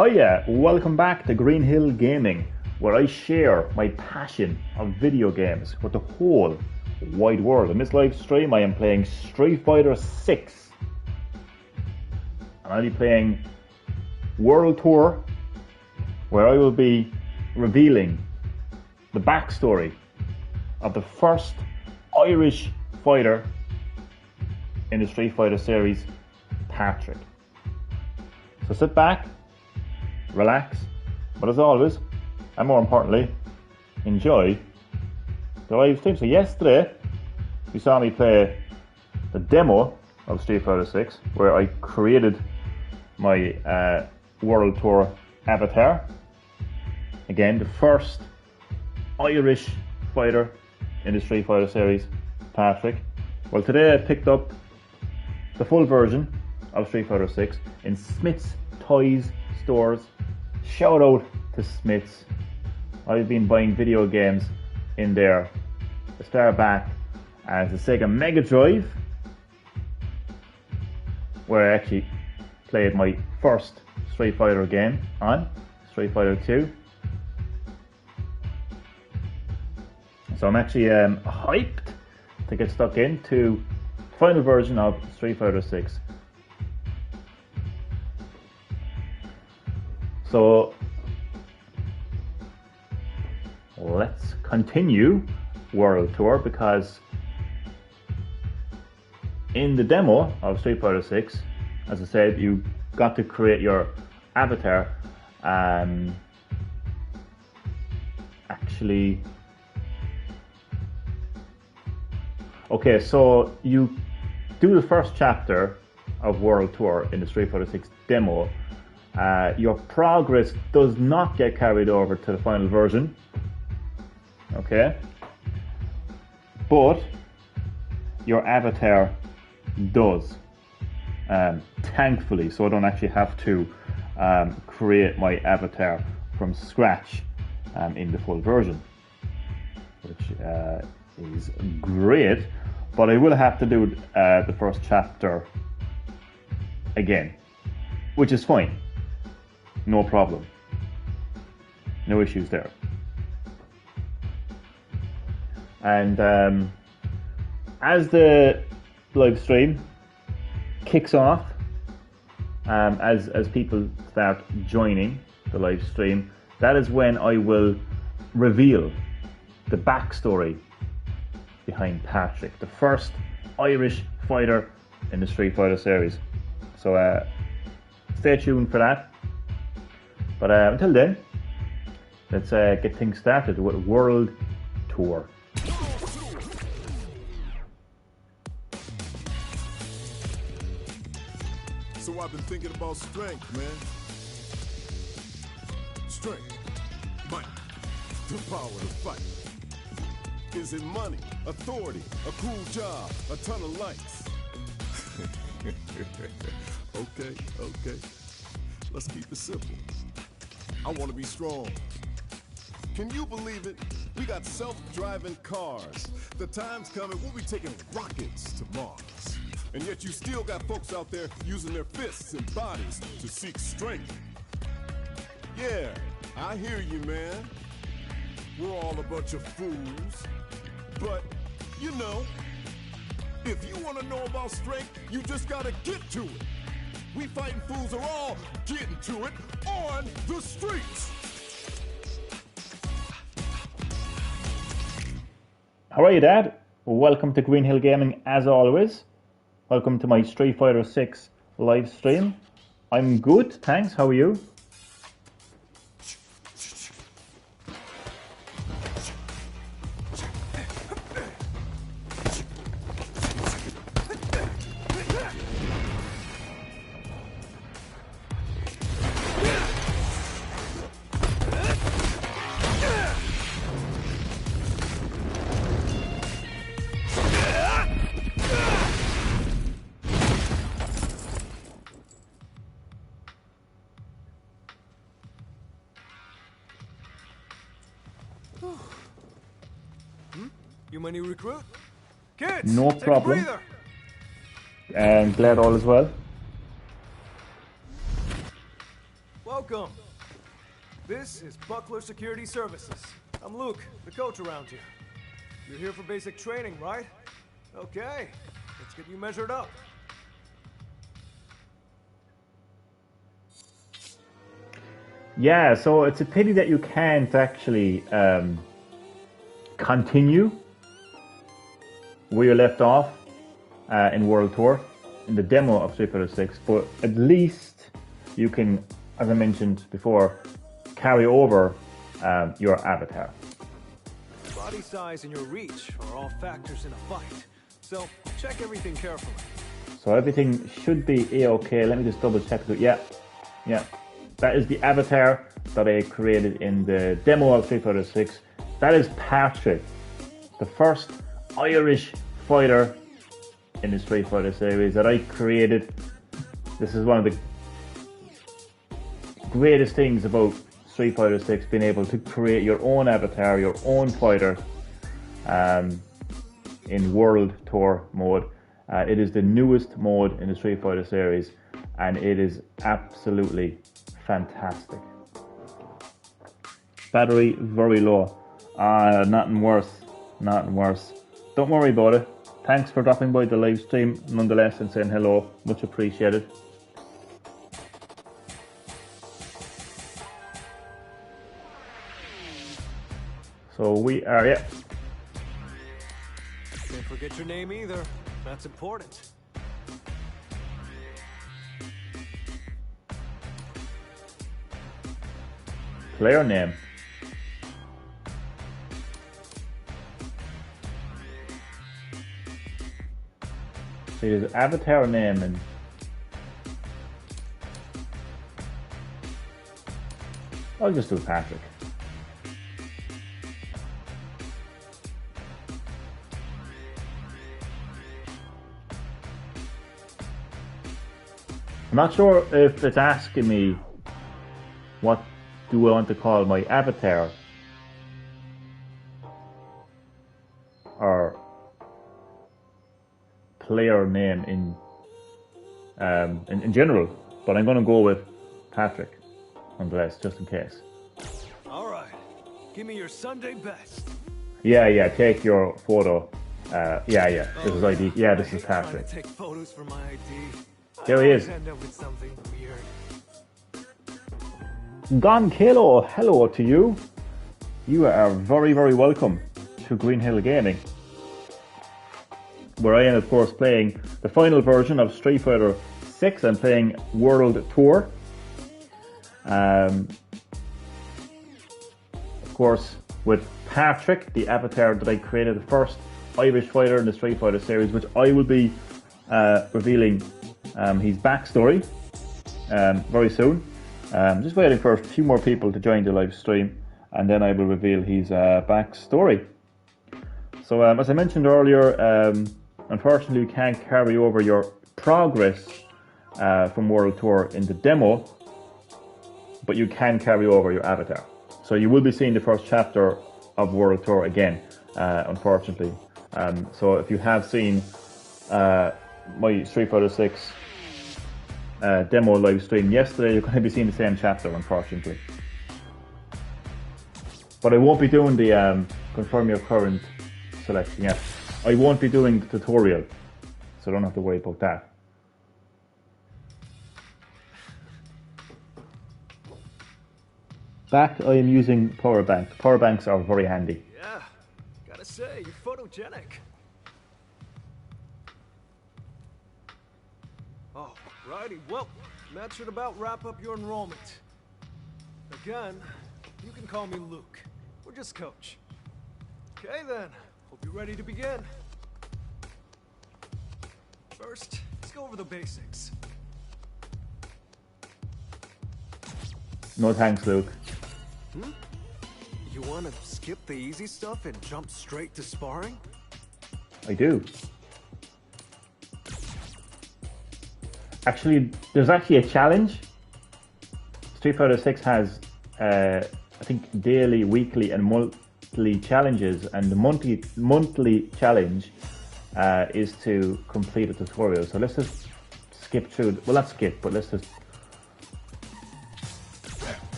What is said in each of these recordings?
Hiya, welcome back to Green Hill Gaming, where I share my passion of video games with the whole wide world. In this live stream I am playing Street Fighter 6 and I'll be playing World Tour, where I will be revealing the backstory of the first Irish fighter in the Street Fighter series, Patrick. So sit back, relax, but as always, and more importantly, enjoy the live stream. So yesterday, you saw me play the demo of Street Fighter 6, where I created my World Tour avatar. Again, the first Irish fighter in the Street Fighter series, Patrick. Well, today I picked up the full version of Street Fighter 6 in Smith's Toys stores. Shout out to Smith's. I've been buying video games in there. I started back as the Sega Mega Drive, where I actually played my first Street Fighter game on, Street Fighter 2. So I'm actually hyped to get stuck into the final version of Street Fighter 6. So let's continue World Tour, because in the demo of Street Fighter 6, as I said, you got to create your avatar. Okay, so you do the first chapter of World Tour in the Street Fighter 6 demo. Your progress does not get carried over to the final version, okay? But your avatar does, thankfully, so I don't actually have to create my avatar from scratch in the full version, which is great. But I will have to do the first chapter again, which is fine. No problem. No issues there. And as the live stream kicks off, as people start joining the live stream, that is when I will reveal the backstory behind Patrick, the first Irish fighter in the Street Fighter series. So stay tuned for that. But until then, let's get things started with World Tour. So I've been thinking about strength, man. Strength, might, the power to fight. Is it money, authority, a cool job, a ton of lights? Okay. Let's keep it simple. I want to be strong. Can you believe it? We got self-driving cars. The time's coming, we'll be taking rockets to Mars. And yet you still got folks out there using their fists and bodies to seek strength. Yeah, I hear you, man. We're all a bunch of fools. But, you know, if you want to know about strength, you just gotta get to it. We fighting fools are all getting to it on the streets. How are you, Dad? Welcome to Green Hill Gaming as always. Welcome to my Street Fighter 6 live stream. I'm good, thanks. How are you? You my new recruit? Kids, No take problem. a breather. And glad all is well. welcome. This is Buckler Security Services. I'm Luke, the coach around here. You're here for basic training, right? Okay, let's get you measured up. Yeah, so it's a pity that you can't actually continue where you left off in World Tour, in the demo of Street Fighter 6, but at least you can, as I mentioned before, carry over your avatar. Body size and your reach are all factors in a fight, so check everything carefully. So everything should be A-OK. Let me just double check it. Yeah. That is the avatar that I created in the demo of Street Fighter 6. That is Patrick, the first Irish fighter in the Street Fighter series that I created. This is one of the greatest things about Street Fighter 6, being able to create your own avatar, your own fighter in World Tour mode. It is the newest mode in the Street Fighter series, and it is absolutely fantastic. Battery very low. Nothing worse. Don't worry about it. Thanks for dropping by the live stream nonetheless and saying hello. Much appreciated. So we are, yeah. Don't forget your name either. That's important. Player name. So there's avatar name and I'll just do Patrick. I'm not sure if it's asking me what do I want to call my avatar or player name in general, but I'm going to go with Patrick nonetheless, just in case. All right, give me your Sunday best. Yeah, take your photo. This is ID. Yeah, this is Patrick. Take photos for my ID. Here he is. End up with something weird. Gon Kilo, hello to you. You are very, very welcome to Green Hill Gaming, where I am, of course, playing the final version of Street Fighter 6. I'm playing World Tour. Of course, with Patrick, the avatar that I created, the first Irish fighter in the Street Fighter series, which I will be revealing his backstory very soon. Just waiting for a few more people to join the live stream, and then I will reveal his backstory. So, as I mentioned earlier, unfortunately, you can't carry over your progress from World Tour in the demo, but you can carry over your avatar. So you will be seeing the first chapter of World Tour again, unfortunately. So if you have seen my Street Fighter 6 demo live stream yesterday, you're going to be seeing the same chapter, unfortunately. But I won't be doing the confirm your current selection yet. I won't be doing the tutorial, so don't have to worry about that. Back, I am using power bank. Power banks are very handy. Yeah, gotta say, you're photogenic. Oh, righty, well, that should about wrap up your enrollment. Again, you can call me Luke, or just Coach. Okay then, hope you're ready to begin. First, let's go over the basics. No thanks, Luke. You want to skip the easy stuff and jump straight to sparring? I do. Actually, there's actually a challenge. Street Fighter 6 has, I think, daily, weekly, and monthly challenges, and the monthly challenge is to complete a tutorial. So let's just skip through. Well, not skip, but let's just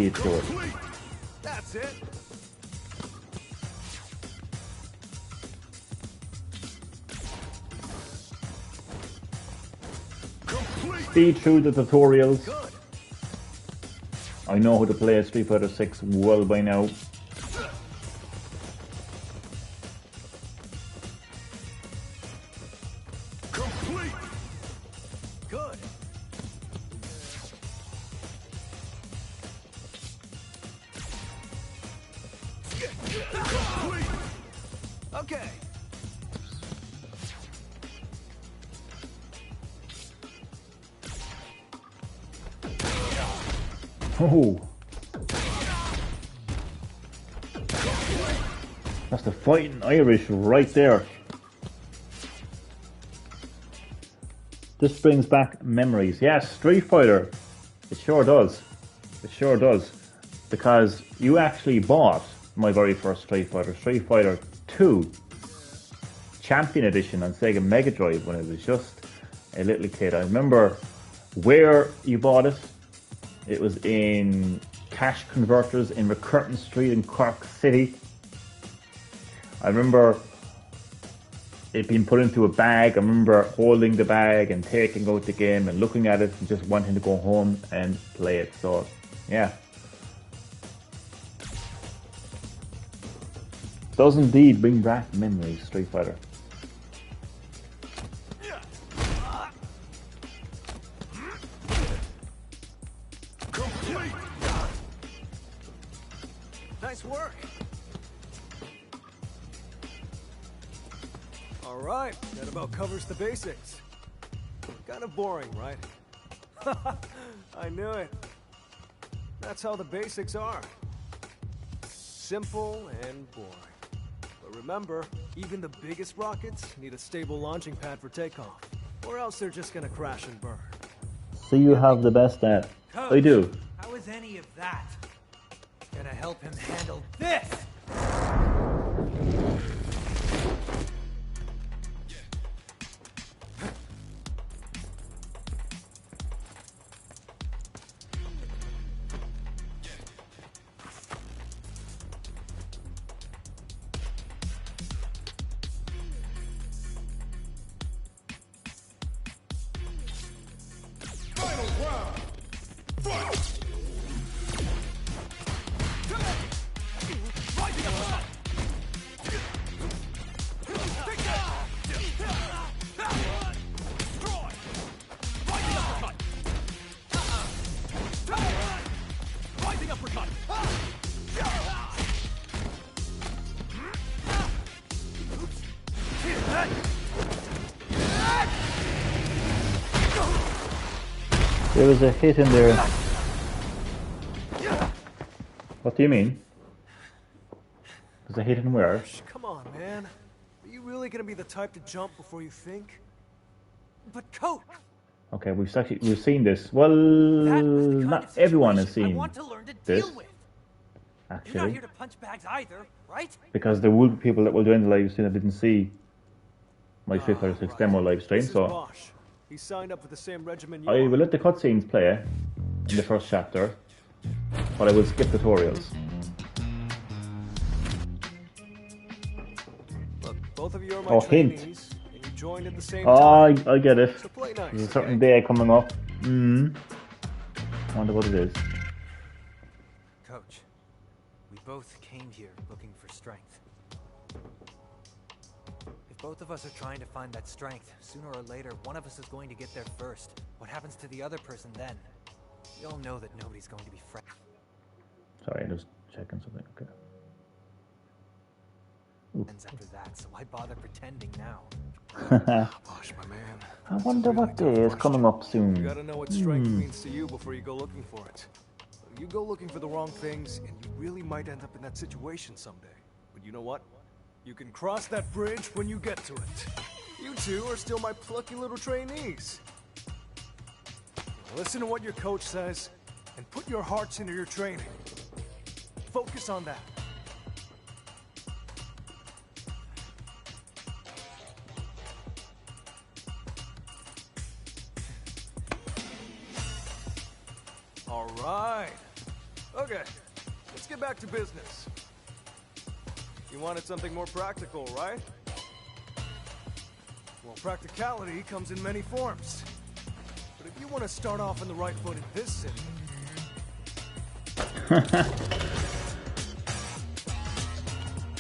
beat to it. Complete. That's it. Complete. Speed through the tutorials. Good. I know how to play Street Fighter 6 well by now. Complete. Good. Complete. Okay. Oh. That's the fighting Irish right there. This brings back memories. Yes, Street Fighter. It sure does. It sure does. Because you actually bought my very first Street Fighter 2 Champion Edition on Sega Mega Drive when I was just a little kid. I remember where you bought it. It was in Cash Converters in McCurtain Street in Cork City. I remember it being put into a bag. I remember holding the bag and taking out the game and looking at it and just wanting to go home and play it. So, yeah. Does indeed bring back memories, Street Fighter. Complete. Nice work. All right, that about covers the basics. Kind of boring, right? I knew it. That's how the basics are. Simple and boring. But remember, even the biggest rockets need a stable launching pad for takeoff, or else they're just gonna crash and burn. So you have the best at. Coach, I do. How is any of that gonna help him handle this? Final round. Fight. There was a hit in there. What do you mean? There's a hit in where? Come on, man. Are you really gonna be the type to jump before you think? But coach, Okay, we've seen this. Well, that was the kind not of everyone has situation I seen want to learn to this, deal with. You're not actually, here to punch bags either, right? because there will be people that will join the live stream that didn't see my Street Fighter 6 demo live stream. This is So Bosch. He signed up for the same regiment you I are. will let the cutscenes play in the first chapter, but I will skip tutorials. Look, both of you are my Oh, hint. trainees, and you joined at the same Oh, time. I get it. So play nice. There's a certain okay? day coming up. Wonder what it is. Coach, we both came here looking for strength. If both of us are trying to find that strength, sooner or later, one of us is going to get there first. What happens to the other person then? We all know that nobody's going to be friends. Sorry, I'm just checking something. Okay. After that, so why bother pretending now? Bosch, my man. I wonder what day is coming up You soon. gotta know what strength means to you before you go looking for it. You go looking for the wrong things, and you really might end up in that situation someday. But you know what? You can cross that bridge when you get to it. You two are still my plucky little trainees. Listen to what your coach says, and put your hearts into your training. Focus on that. All right. Okay, let's get back to business. You wanted something more practical, right? Well, practicality comes in many forms. But if you want to start off on the right foot in this city...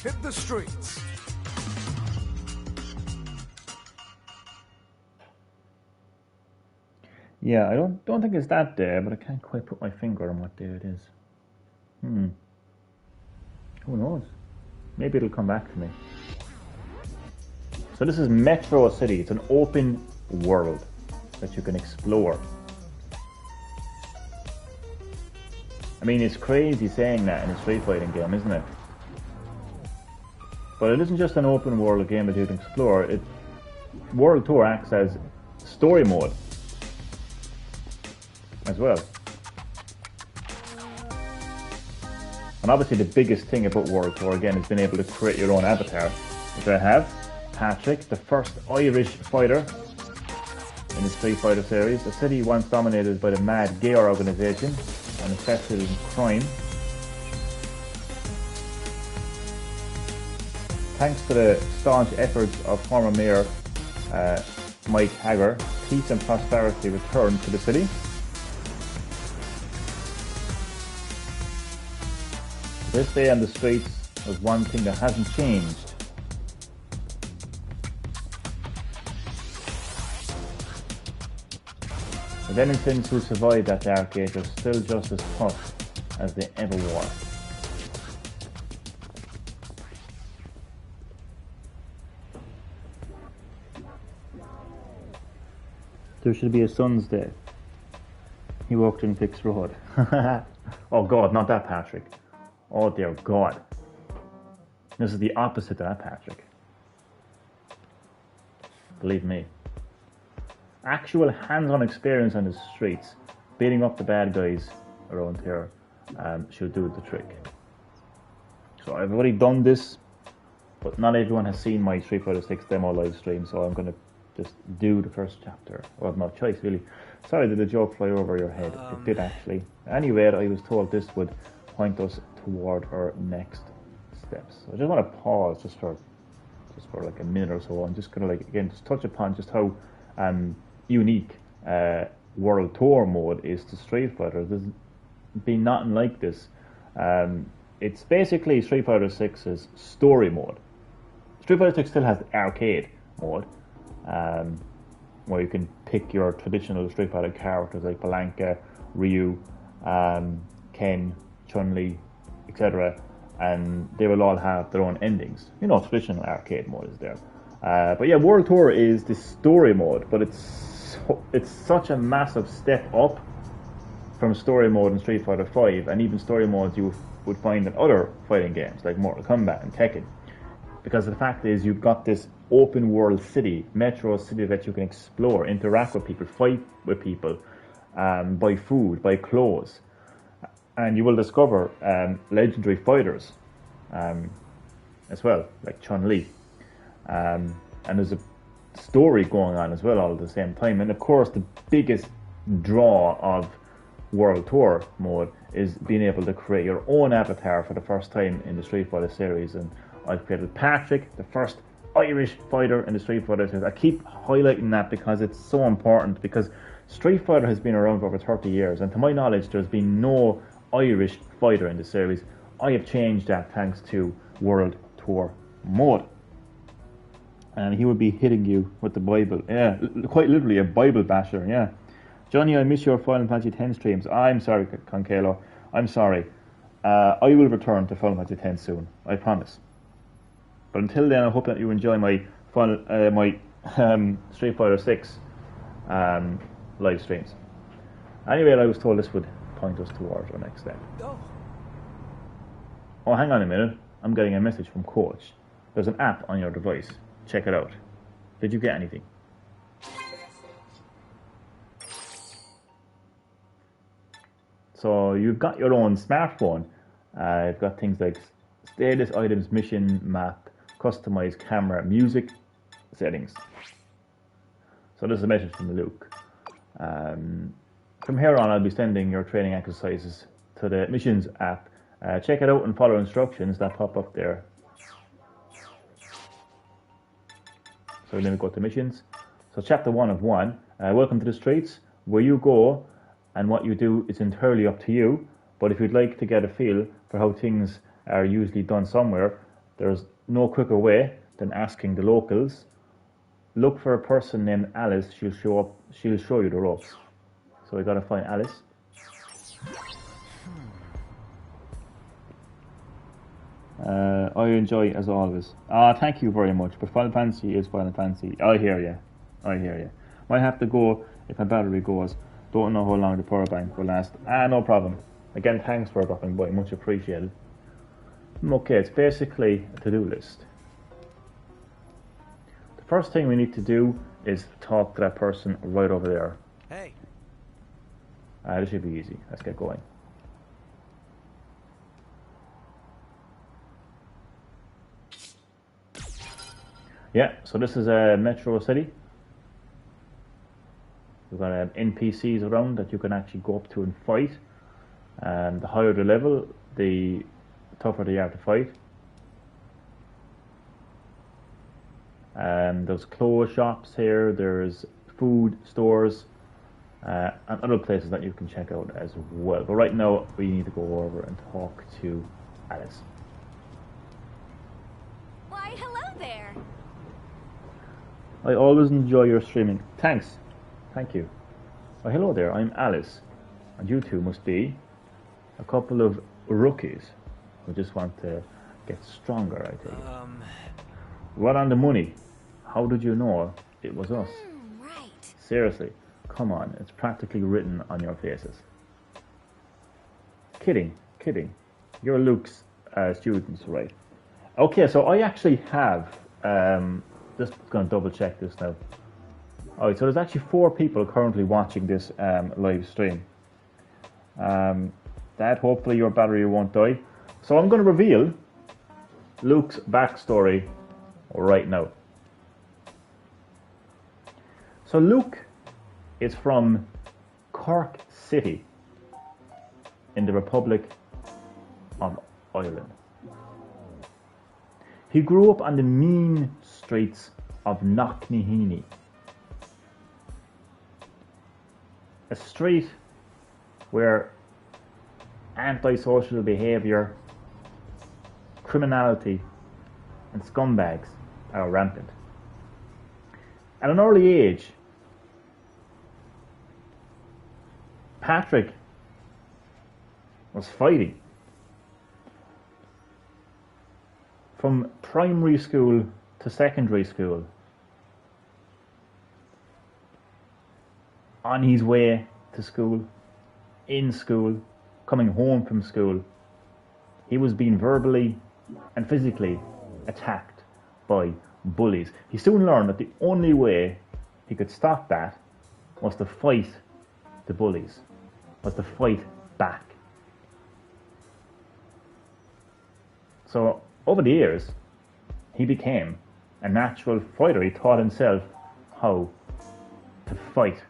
hit the streets. Yeah, I don't think it's that day, but I can't quite put my finger on what day it is. Who knows? Maybe it'll come back to me. So this is Metro City. It's an open world that you can explore. I mean, it's crazy saying that in a street fighting game, isn't it? But it isn't just an open world game that you can explore. World Tour acts as story mode as well. And obviously the biggest thing about World Tour, again, is being able to create your own avatar. Which I have. Patrick, the first Irish fighter in the Street Fighter series. A city once dominated by the Mad Gear organization and infested in crime. Thanks to the staunch efforts of former Mayor Mike Hager, peace and prosperity returned to the city. This day on the streets was one thing that hasn't changed. The denizens who survived that dark age are still just as tough as they ever were. There should be a son's day. He walked in Pix Road. Oh God, not that Patrick. Oh dear God. This is the opposite of that Patrick. Believe me. Actual hands-on experience on the streets, beating up the bad guys around here, should do the trick. So I've already done this, but not everyone has seen my Street Fighter 6 demo live stream, so I'm going to just do the first chapter. I have no choice, really. Sorry, did the joke fly over your head? It did, actually. Anyway, I was told this would point us toward our next steps. So I just want to pause just for like a minute or so, and just kind of like, again, just touch upon just how unique World Tour mode is to Street Fighter. There's been nothing like this. It's basically Street Fighter 6's story mode. Street Fighter 6 still has the arcade mode, where you can pick your traditional Street Fighter characters like Blanka, Ryu, Ken, Chun-Li, etc. And they will all have their own endings. You know, traditional arcade mode is there. But yeah, World Tour is the story mode, but it's such a massive step up from story mode in Street Fighter 5, and even story modes you would find in other fighting games like Mortal Kombat and Tekken. Because the fact is, you've got this open world city, Metro City, that you can explore, interact with people, fight with people, buy food, buy clothes, and you will discover legendary fighters as well, like Chun-Li. And there's a story going on as well all at the same time. And of course, the biggest draw of World Tour mode is being able to create your own avatar for the first time in the Street Fighter series. And I've created Patrick, the first Irish fighter in the Street Fighter series. I keep highlighting that because it's so important, because Street Fighter has been around for over 30 years, and to my knowledge there's been no Irish fighter in the series. I have changed that thanks to World Tour mode. And he would be hitting you with the Bible. Yeah, quite literally a Bible basher, yeah. Johnny, I miss your Final Fantasy X streams. I'm sorry, Concalo. I'm sorry. I will return to Final Fantasy X soon. I promise. But until then, I hope that you enjoy my Street Fighter 6 live streams. Anyway, I was told this would point us towards our next step. Oh, hang on a minute. I'm getting a message from Coach. There's an app on your device. Check it out. Did you get anything? So you've got your own smartphone. You've got things like status, items, mission, map, customized camera, music, settings. So this is a message from Luke. From here on, I'll be sending your training exercises to the missions app. Check it out and follow instructions that pop up there. So let me go to missions. So chapter 1 of 1, welcome to the streets. Where you go and what you do is entirely up to you, but if you'd like to get a feel for how things are usually done somewhere, there's no quicker way than asking the locals. Look for a person named Alice, she'll show you the ropes. So we gotta find Alice. I enjoy as always. Thank you very much, but Final Fantasy is Final Fantasy. I hear you. Might have to go if my battery goes. Don't know how long the power bank will last. No problem. Again, thanks for dropping by, much appreciated. Okay, it's basically a to-do list. The first thing we need to do is talk to that person right over there. Hey. This should be easy. Let's get going. Yeah, so this is a Metro City. We've got NPCs around that you can actually go up to and fight. The higher the level, the tougher they are to fight. There's clothes shops here, there's food stores, and other places that you can check out as well. But right now, we need to go over and talk to Alice. Why, hello there. I always enjoy your streaming. Thanks. Thank you. Oh, hello there, I'm Alice. And you two must be a couple of rookies who just want to get stronger, I think. Right on the money. How did you know it was us? Right. Seriously, come on, it's practically written on your faces. Kidding. You're Luke's students, right? Okay, so I actually have, just gonna double check this now. Alright, so there's actually 4 people currently watching this live stream. Dad, hopefully your battery won't die. So I'm going to reveal Luke's backstory right now. So Luke is from Cork City in the Republic of Ireland. He grew up on the mean streets of Knocknaheeny, a street where antisocial behaviour, criminality and scumbags are rampant. At an early age, Patrick was fighting from primary school to secondary school, on his way to school, in school, coming home from school. He was being verbally and physically attacked by bullies. He soon learned that the only way he could stop that was to fight the bullies, was to fight back. So over the years, he became a natural fighter. He taught himself how to fight.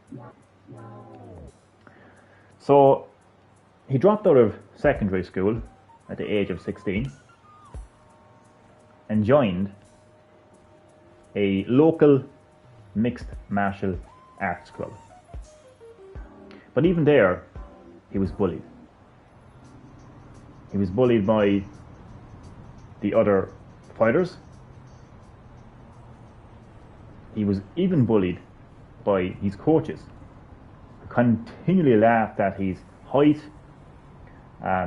So he dropped out of secondary school at the age of 16 and joined a local mixed martial arts club. But even there, he was bullied. He was bullied by the other fighters. He was even bullied by his coaches, who continually laughed at his height,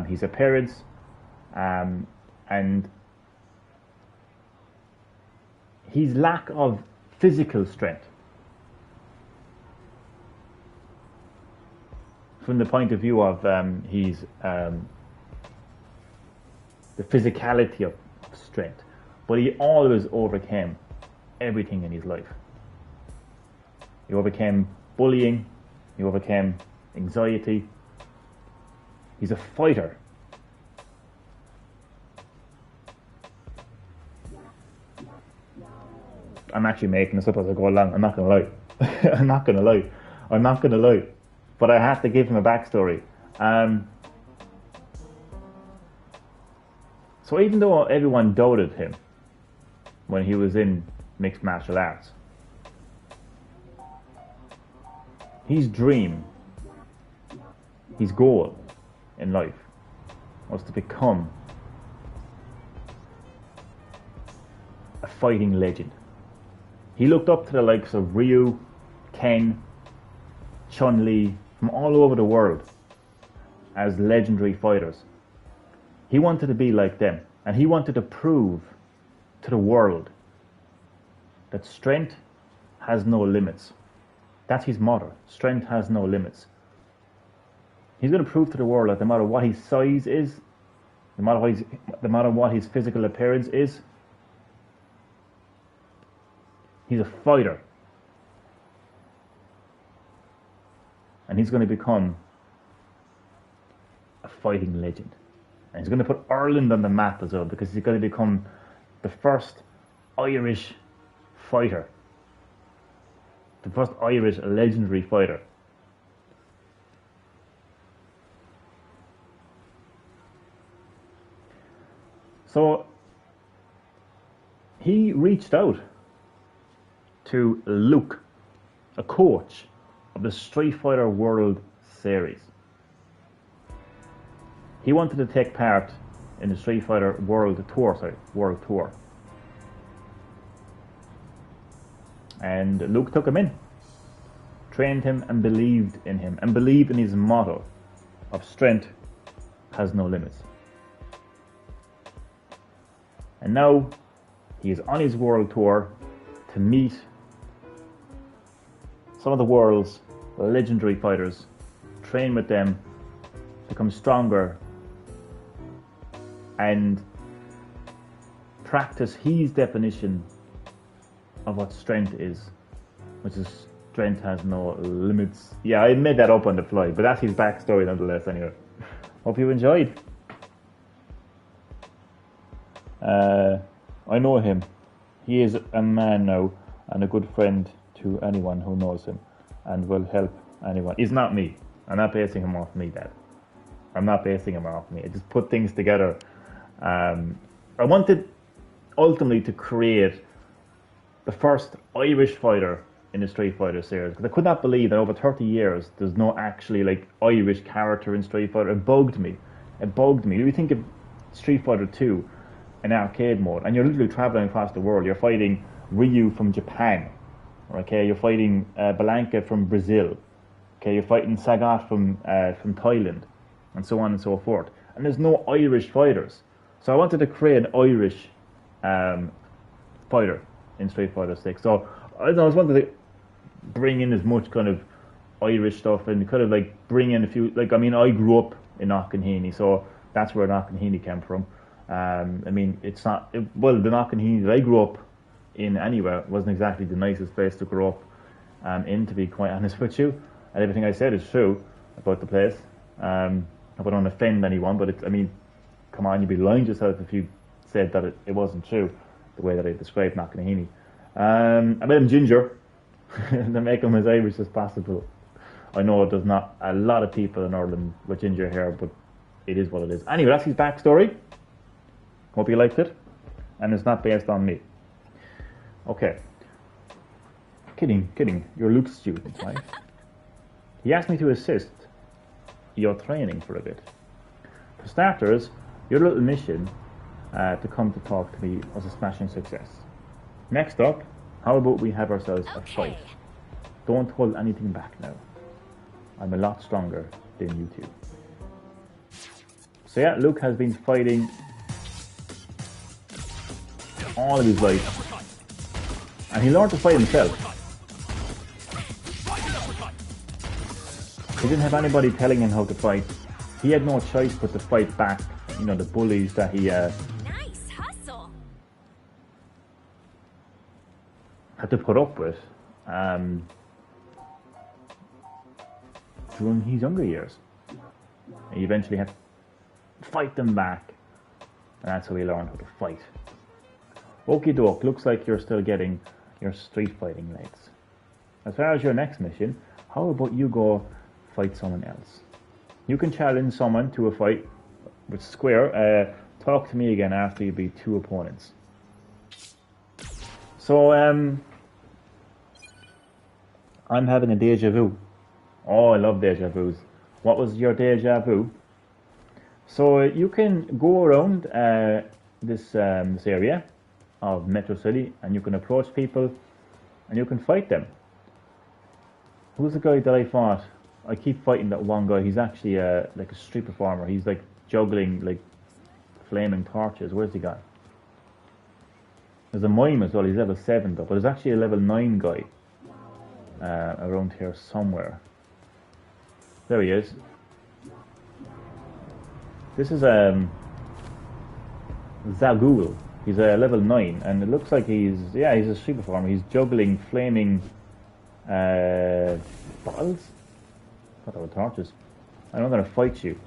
his appearance, and his lack of physical strength. From the point of view of the physicality of strength, but he always overcame everything in his life. He overcame bullying, he overcame anxiety. He's a fighter. I'm actually making this up as I go along. I'm not gonna lie. I'm not gonna lie. But I have to give him a backstory. So even though everyone doubted him when he was in mixed martial arts, his dream, his goal in life was to become a fighting legend. He looked up to the likes of Ryu, Ken, Chun-Li from all over the world as legendary fighters. He wanted to be like them, and he wanted to prove to the world that strength has no limits. That's his motto. Strength has no limits. He's going to prove to the world that no matter what his size is, no matter what his physical appearance is, he's a fighter. And he's going to become a fighting legend. And he's going to put Ireland on the map as well, because he's going to become the first Irish fighter. The first Irish legendary fighter. So he reached out to Luke, a coach of the Street Fighter World Series. He wanted to take part in the Street Fighter World Tour. And Luke took him in, trained him and believed in him, and believed in his motto of strength has no limits. And now he is on his world tour to meet some of the world's legendary fighters, train with them, become stronger, and practice his definition of what strength is, which is strength has no limits. Yeah, I made that up on the fly, but that's his backstory nonetheless anyway. Hope you enjoyed. I know him. He is a man now and a good friend to anyone who knows him and will help anyone. He's not me. I'm not basing him off me, Dad. I'm not basing him off me. I just put things together. I wanted ultimately to create the first Irish fighter in the Street Fighter series, because I could not believe that over 30 years there's no actually like Irish character in Street Fighter. It bugged me. You think of Street Fighter 2 in arcade mode, and you're literally traveling across the world. You're fighting Ryu from Japan, okay? You're fighting Blanka from Brazil, okay? You're fighting Sagat from Thailand, and so on and so forth. And there's no Irish fighters, so I wanted to create an Irish fighter in Street Fighter 6. So I was wanted to bring in as much kind of Irish stuff and kind of like bring in a few. Like, I mean, I grew up in Knocknaheeny, so that's where Knocknaheeny came from. I mean, it's not the Knocknaheeny that I grew up in anywhere wasn't exactly the nicest place to grow up in, to be quite honest with you. And everything I said is true about the place. I don't offend anyone, but I mean, come on, you'd be lying to yourself if you said that it wasn't true the way that I described Knocknaheeny. I made him ginger to make him as Irish as possible. I know there's not a lot of people in Ireland with ginger hair, but it is what it is. Anyway, that's his backstory. Hope you liked it. And it's not based on me. Okay. Kidding. You're Luke's student, right? He asked me to assist your training for a bit. For starters, your little mission to come to talk to me was a smashing success. Next up, how about we have ourselves a fight? Don't hold anything back now. I'm a lot stronger than you two. So yeah, Luke has been fighting all of his life, and he learned to fight himself. He didn't have anybody telling him how to fight. He had no choice but to fight back, you know, the bullies that he Nice hustle. had to put up with during his younger years. And he eventually had to fight them back, and that's how he learned how to fight. Okie doke, looks like you're still getting your street fighting legs. As far as your next mission, how about you go fight someone else? You can challenge someone to a fight with square Talk to me again after you beat 2 opponents. So, I'm having a deja vu. Oh, I love deja vus. What was your deja vu? So, you can go around this area of Metro City and you can approach people and you can fight them. Who's the guy that I fought? I keep fighting that one guy. He's actually like a street performer. He's like juggling like flaming torches. Where's he gone? There's a mime as well. He's level 7 though, but there's actually a level 9 guy around here somewhere. There he is. This is Zagul. He's a level 9, and it looks like he's a street performer. He's juggling flaming bottles. I thought they were torches. I'm gonna fight you.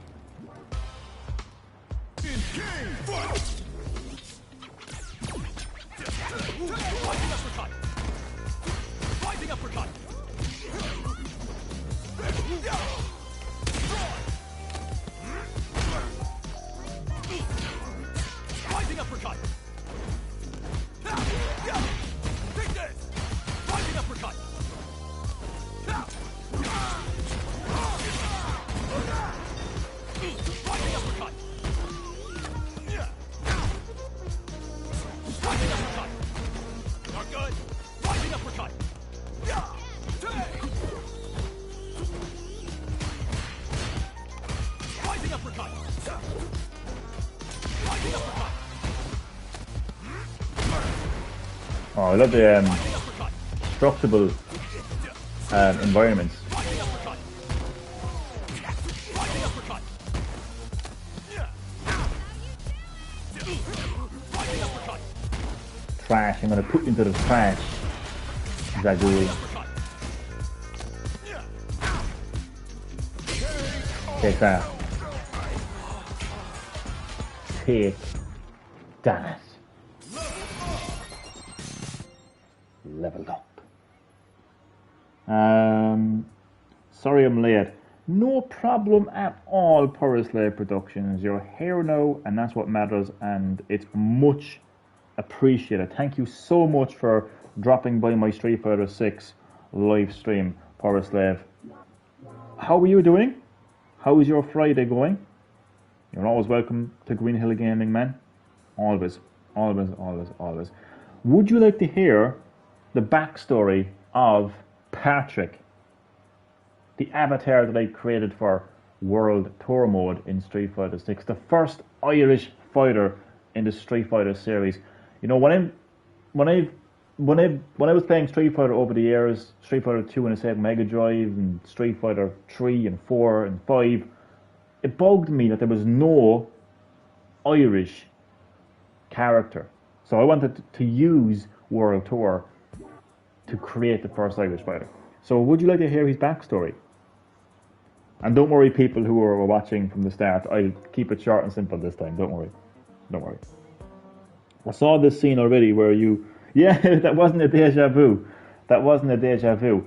Oh, I love the structurable environments. Trash, I'm gonna put you into the trash. Zagul. Take that. Take that. Leveled up. Sorry I'm late. No problem at all, Powerslave Productions. You're here now, and that's what matters, and it's much appreciated. Thank you so much for dropping by my Street Fighter 6 live stream, Powerslave. How are you doing? How is your Friday going? You're always welcome to Green Hill Gaming, man. Always, always, always, always. Would you like to hear the backstory of Patrick, the avatar that I created for World Tour Mode in Street Fighter 6, the first Irish fighter in the Street Fighter series? You know, when I was playing Street Fighter over the years, Street Fighter 2 and a Sega Mega Drive, and Street Fighter 3 and 4 and 5, it bugged me that there was no Irish character. So I wanted to use World Tour to create the first Irish fighter. So would you like to hear his backstory? And don't worry, people who are watching from the start, I'll keep it short and simple this time. Don't worry. Don't worry. I saw this scene already where you... Yeah, that wasn't a deja vu. That wasn't a deja vu.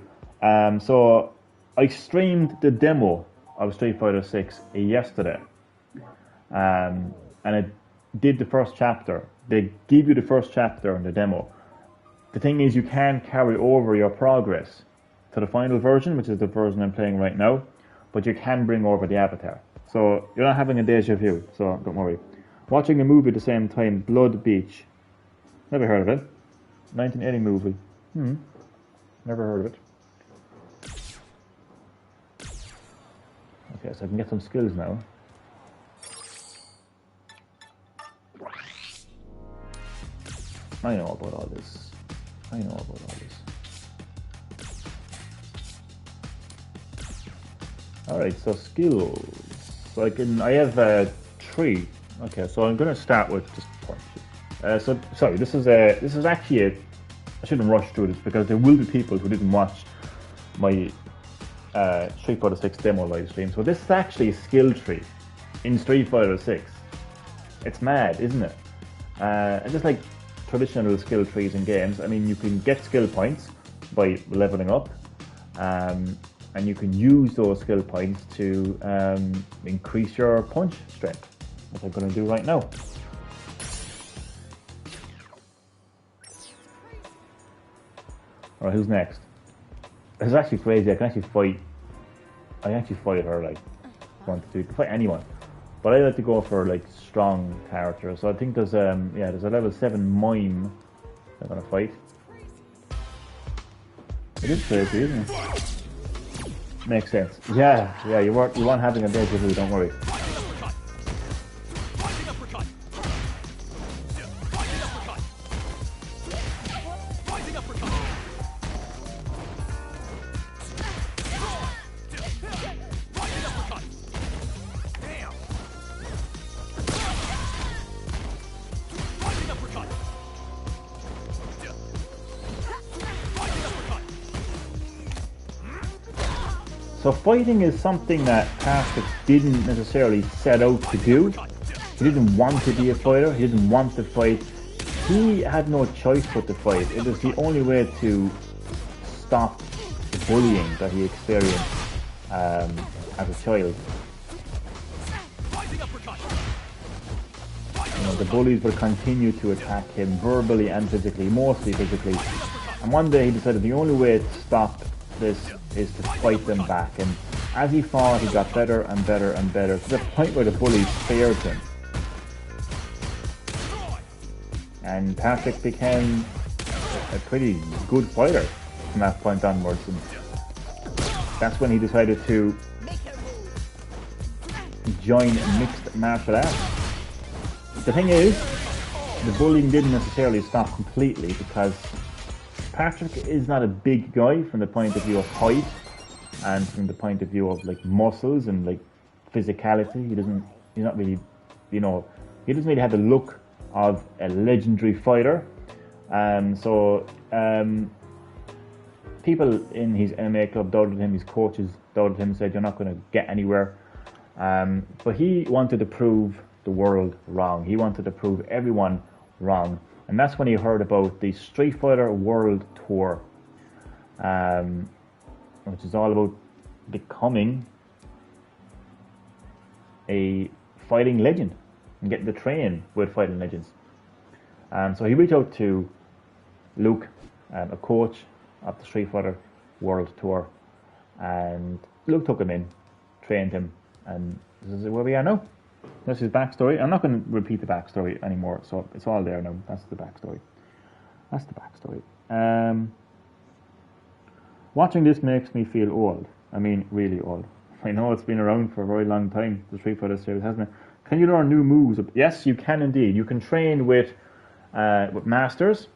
So I streamed the demo of Street Fighter 6 yesterday. And it did the first chapter. They give you the first chapter in the demo. The thing is, you can carry over your progress to the final version, which is the version I'm playing right now, but you can bring over the avatar. So you're not having a deja vu, so don't worry. Watching the movie at the same time, Blood Beach. Never heard of it. 1980 movie. Never heard of it. Okay, so I can get some skills now. I know about all this. I know about all this. Alright, so skills. So I have 3. Okay, so I'm gonna start with just punches. So sorry, this is actually I shouldn't rush through this because there will be people who didn't watch my Street Fighter 6 demo live stream. So this is actually a skill tree in Street Fighter 6. It's mad, isn't it? And just like traditional skill trees in games, I mean, you can get skill points by leveling up, and you can use those skill points to increase your punch strength, which I'm going to do right now. Alright, who's next? This is actually crazy. I can actually fight her, like, wanted to. You can fight anyone. But I like to go for, like, strong characters. So I think there's, there's a level 7 mime I'm gonna fight. It is crazy, isn't it? Makes sense. Yeah, you weren't having a deja vu, don't worry. So fighting is something that Patrick didn't necessarily set out to do. He didn't want to be a fighter. He didn't want to fight. He had no choice but to fight. It was the only way to stop the bullying that he experienced as a child. You know, the bullies would continue to attack him verbally and physically, mostly physically. And one day he decided the only way to stop this is to fight them back, and as he fought he got better and better and better to the point where the bullies feared him, and Patrick became a pretty good fighter from that point onwards, and that's when he decided to join mixed martial arts. The thing is, the bullying didn't necessarily stop completely, because Patrick is not a big guy from the point of view of height and from the point of view of like muscles and like physicality. He's not really, you know, he doesn't really have the look of a legendary fighter. People in his MMA club doubted him, his coaches doubted him, said you're not going to get anywhere. But he wanted to prove the world wrong. He wanted to prove everyone wrong. And that's when he heard about the Street Fighter World Tour, which is all about becoming a fighting legend and getting to train with fighting legends. So he reached out to Luke, a coach of the Street Fighter World Tour, and Luke took him in, trained him, and this is where we are now. That's his backstory. I'm not going to repeat the backstory anymore, so it's all there now. That's the backstory. Watching this makes me feel old. I mean, really old. I know it's been around for a very long time, the Street Fighter series, hasn't it? Can you learn new moves? Yes, you can indeed. You can train with masters,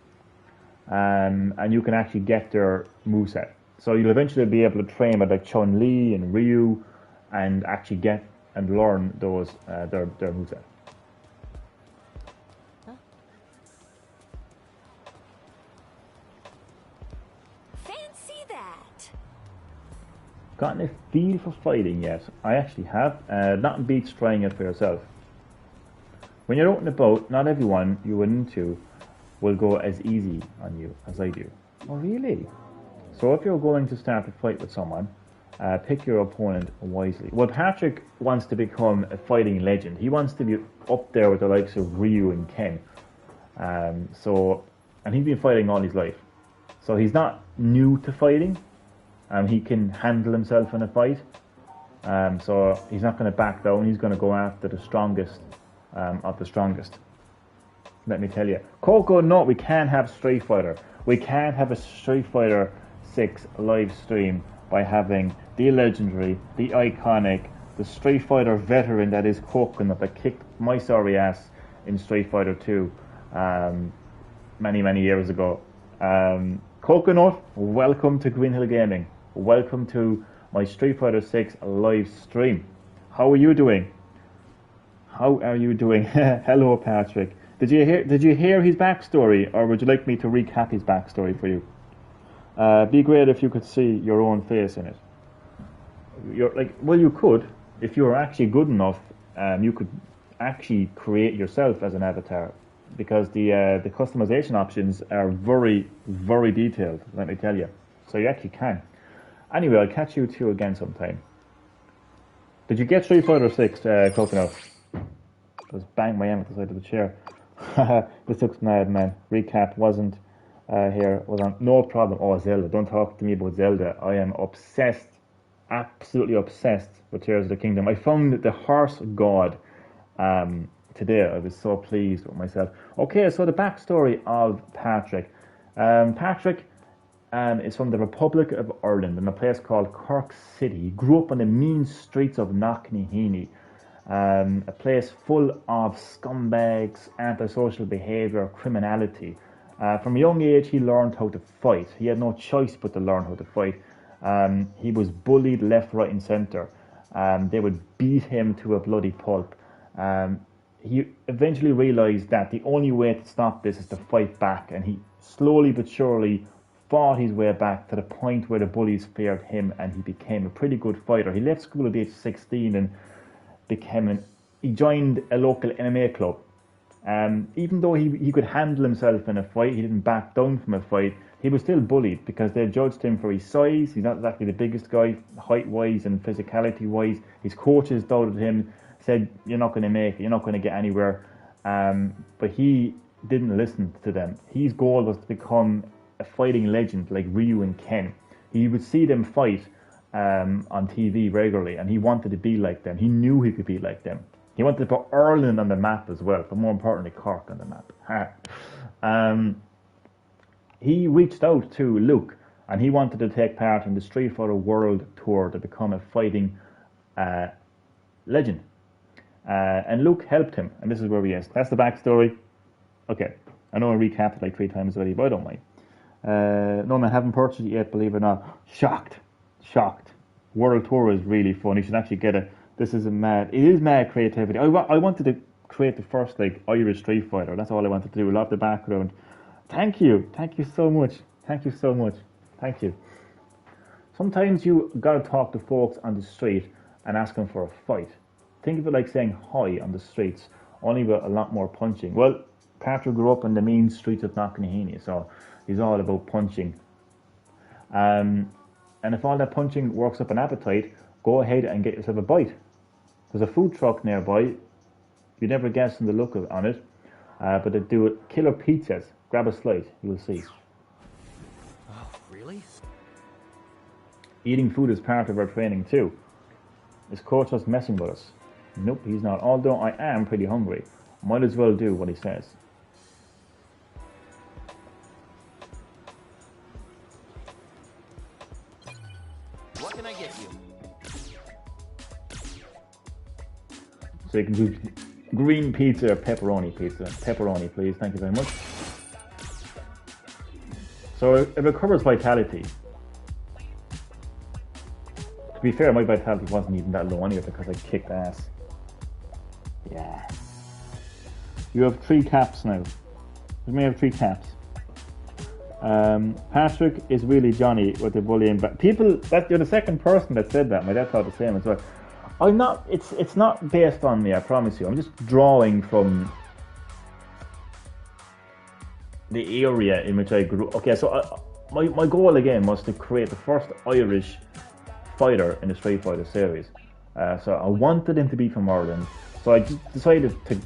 and you can actually get their moveset. So you'll eventually be able to train with like Chun-Li and Ryu, and actually get and learn those their moveset. Fancy that. Gotten a feel for fighting yet? I actually have. Nothing beats trying it for yourself. When you're out and about, not everyone you run into will go as easy on you as I do. Oh really? So if you're going to start a fight with someone, pick your opponent wisely. Well, Patrick wants to become a fighting legend. He wants to be up there with the likes of Ryu and Ken. And he's been fighting all his life. So he's not new to fighting. He can handle himself in a fight. So he's not going to back down. He's going to go after the strongest of the strongest. Let me tell you. Coco, no, we can't have Street Fighter. We can't have a Street Fighter 6 live stream by having the legendary, the iconic, the Street Fighter veteran that is Coconut, that kicked my sorry ass in Street Fighter 2 many years ago. Coconut, welcome to Green Hill Gaming. Welcome to my Street Fighter 6 live stream. How are you doing? Hello, Patrick. Did you hear his backstory, or would you like me to recap his backstory for you? Be great if you could see your own face in it. You could. If you were actually good enough, you could actually create yourself as an avatar, because the customization options are very, very detailed, let me tell you. So you actually can. Anyway, I'll catch you two again sometime. Did you get Street Fighter 6, Coconut? Just bang my hand at the side of the chair. This looks mad, man. Recap wasn't here was on no problem. Oh, Zelda, don't talk to me about Zelda. I am obsessed, absolutely obsessed with Tears of the Kingdom. I found the horse god today. I was so pleased with myself. Okay, so the backstory of Patrick. Patrick is from the Republic of Ireland in a place called Cork City. He grew up on the mean streets of Knocknaheeny, a place full of scumbags, antisocial behaviour, criminality. From a young age, he learned how to fight. He had no choice but to learn how to fight. He was bullied left, right, and centre. They would beat him to a bloody pulp. He eventually realised that the only way to stop this is to fight back, and he slowly but surely fought his way back to the point where the bullies feared him, and he became a pretty good fighter. He left school at age 16 and he joined a local MMA club. Even though he could handle himself in a fight, he didn't back down from a fight, he was still bullied because they judged him for his size. He's not exactly the biggest guy, height-wise and physicality-wise. His coaches doubted him, said, you're not going to make it, you're not going to get anywhere. But he didn't listen to them. His goal was to become a fighting legend like Ryu and Ken. He would see them fight on TV regularly, and he wanted to be like them. He knew he could be like them. He wanted to put Ireland on the map as well, but more importantly, Cork on the map. He reached out to Luke, and he wanted to take part in the Street Fighter World Tour to become a fighting legend. And Luke helped him, and this is where we is. That's the backstory. Okay, I know I recapped it like 3 times already, but I don't mind. No, I haven't purchased it yet, believe it or not. Shocked. World Tour is really fun. You should actually get it. This is it is mad creativity. I wanted to create the first like Irish Street Fighter. That's all I wanted to do. I love the background. Thank you so much. Thank you. Sometimes you gotta talk to folks on the street and ask them for a fight. Think of it like saying hi on the streets, only with a lot more punching. Well, Patrick grew up in the mean streets of Knocknaheeny, so he's all about punching. And if all that punching works up an appetite, go ahead and get yourself a bite. There's a food truck nearby. You never guess on the look on it, but they do killer pizzas. Grab a slice, you'll see. Oh, really? Eating food is part of our training too. Is coach just messing with us? Nope, he's not. Although I am pretty hungry. Might as well do what he says. What can I get you? So you can do green pizza or pepperoni pizza. Pepperoni, please. Thank you very much. So it recovers vitality. To be fair, my vitality wasn't even that low anyway because I kicked ass. Yeah. You have 3 caps now. You may have 3 caps. Patrick is really Johnny with the bullying. But you're the second person that said that. My dad thought the same as well. I'm not. It's not based on me. I promise you. I'm just drawing from the area in which I grew. Okay, so my goal again was to create the first Irish fighter in the Street Fighter series. So I wanted him to be from Ireland. So I just decided to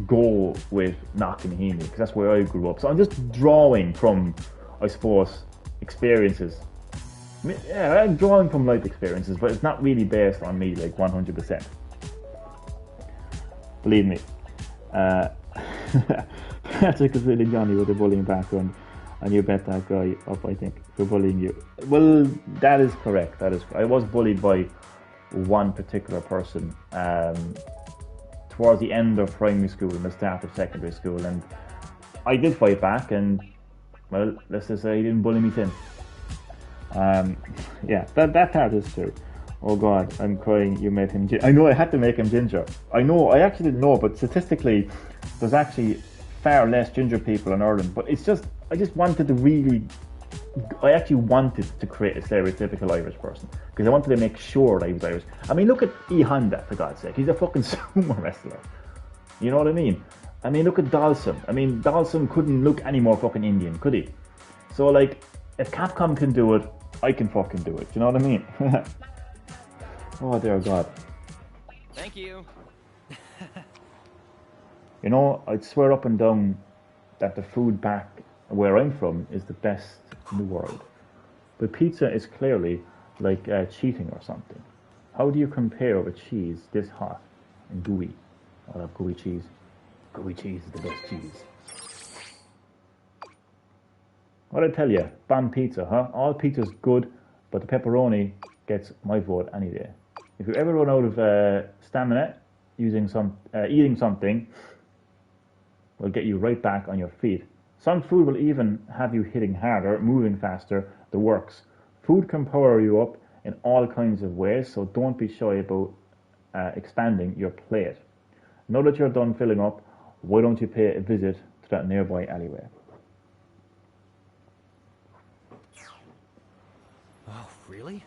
go with Knocknaheeny because that's where I grew up. So I'm just drawing from, I suppose, experiences. Yeah, I'm drawing from life experiences, but it's not really based on me like 100%. Believe me. Patrick is really Johnny with a bullying background, and you bet that guy up, I think, for bullying you. Well, that is correct. I was bullied by one particular person towards the end of primary school and the start of secondary school, and I did fight back, and well, let's just say he didn't bully me since. Yeah, that part is true. Oh God, I'm crying. You made him. I know I had to make him ginger. I know. I actually didn't know, but statistically, there's actually far less ginger people in Ireland. But it's just, I just wanted to really. I actually wanted to create a stereotypical Irish person because I wanted to make sure that he was Irish. I mean, look at E Honda, for God's sake. He's a fucking sumo wrestler. You know what I mean? I mean, look at Dalsum. I mean, Dalsum couldn't look any more fucking Indian, could he? So, like, if Capcom can do it, I can fucking do it. You know what I mean? Oh, dear God. Thank you. You know, I'd swear up and down that the food back where I'm from, is the best in the world. But pizza is clearly like cheating or something. How do you compare with cheese this hot and gooey? I love gooey cheese. Gooey cheese is the best cheese. What'd I tell you? Bam pizza, huh? All pizza's good, but the pepperoni gets my vote any day. If you ever run out of stamina, eating something will get you right back on your feet. Some food will even have you hitting harder, moving faster, the works. Food can power you up in all kinds of ways, so don't be shy about expanding your plate. Now that you're done filling up, why don't you pay a visit to that nearby alleyway? Oh, really?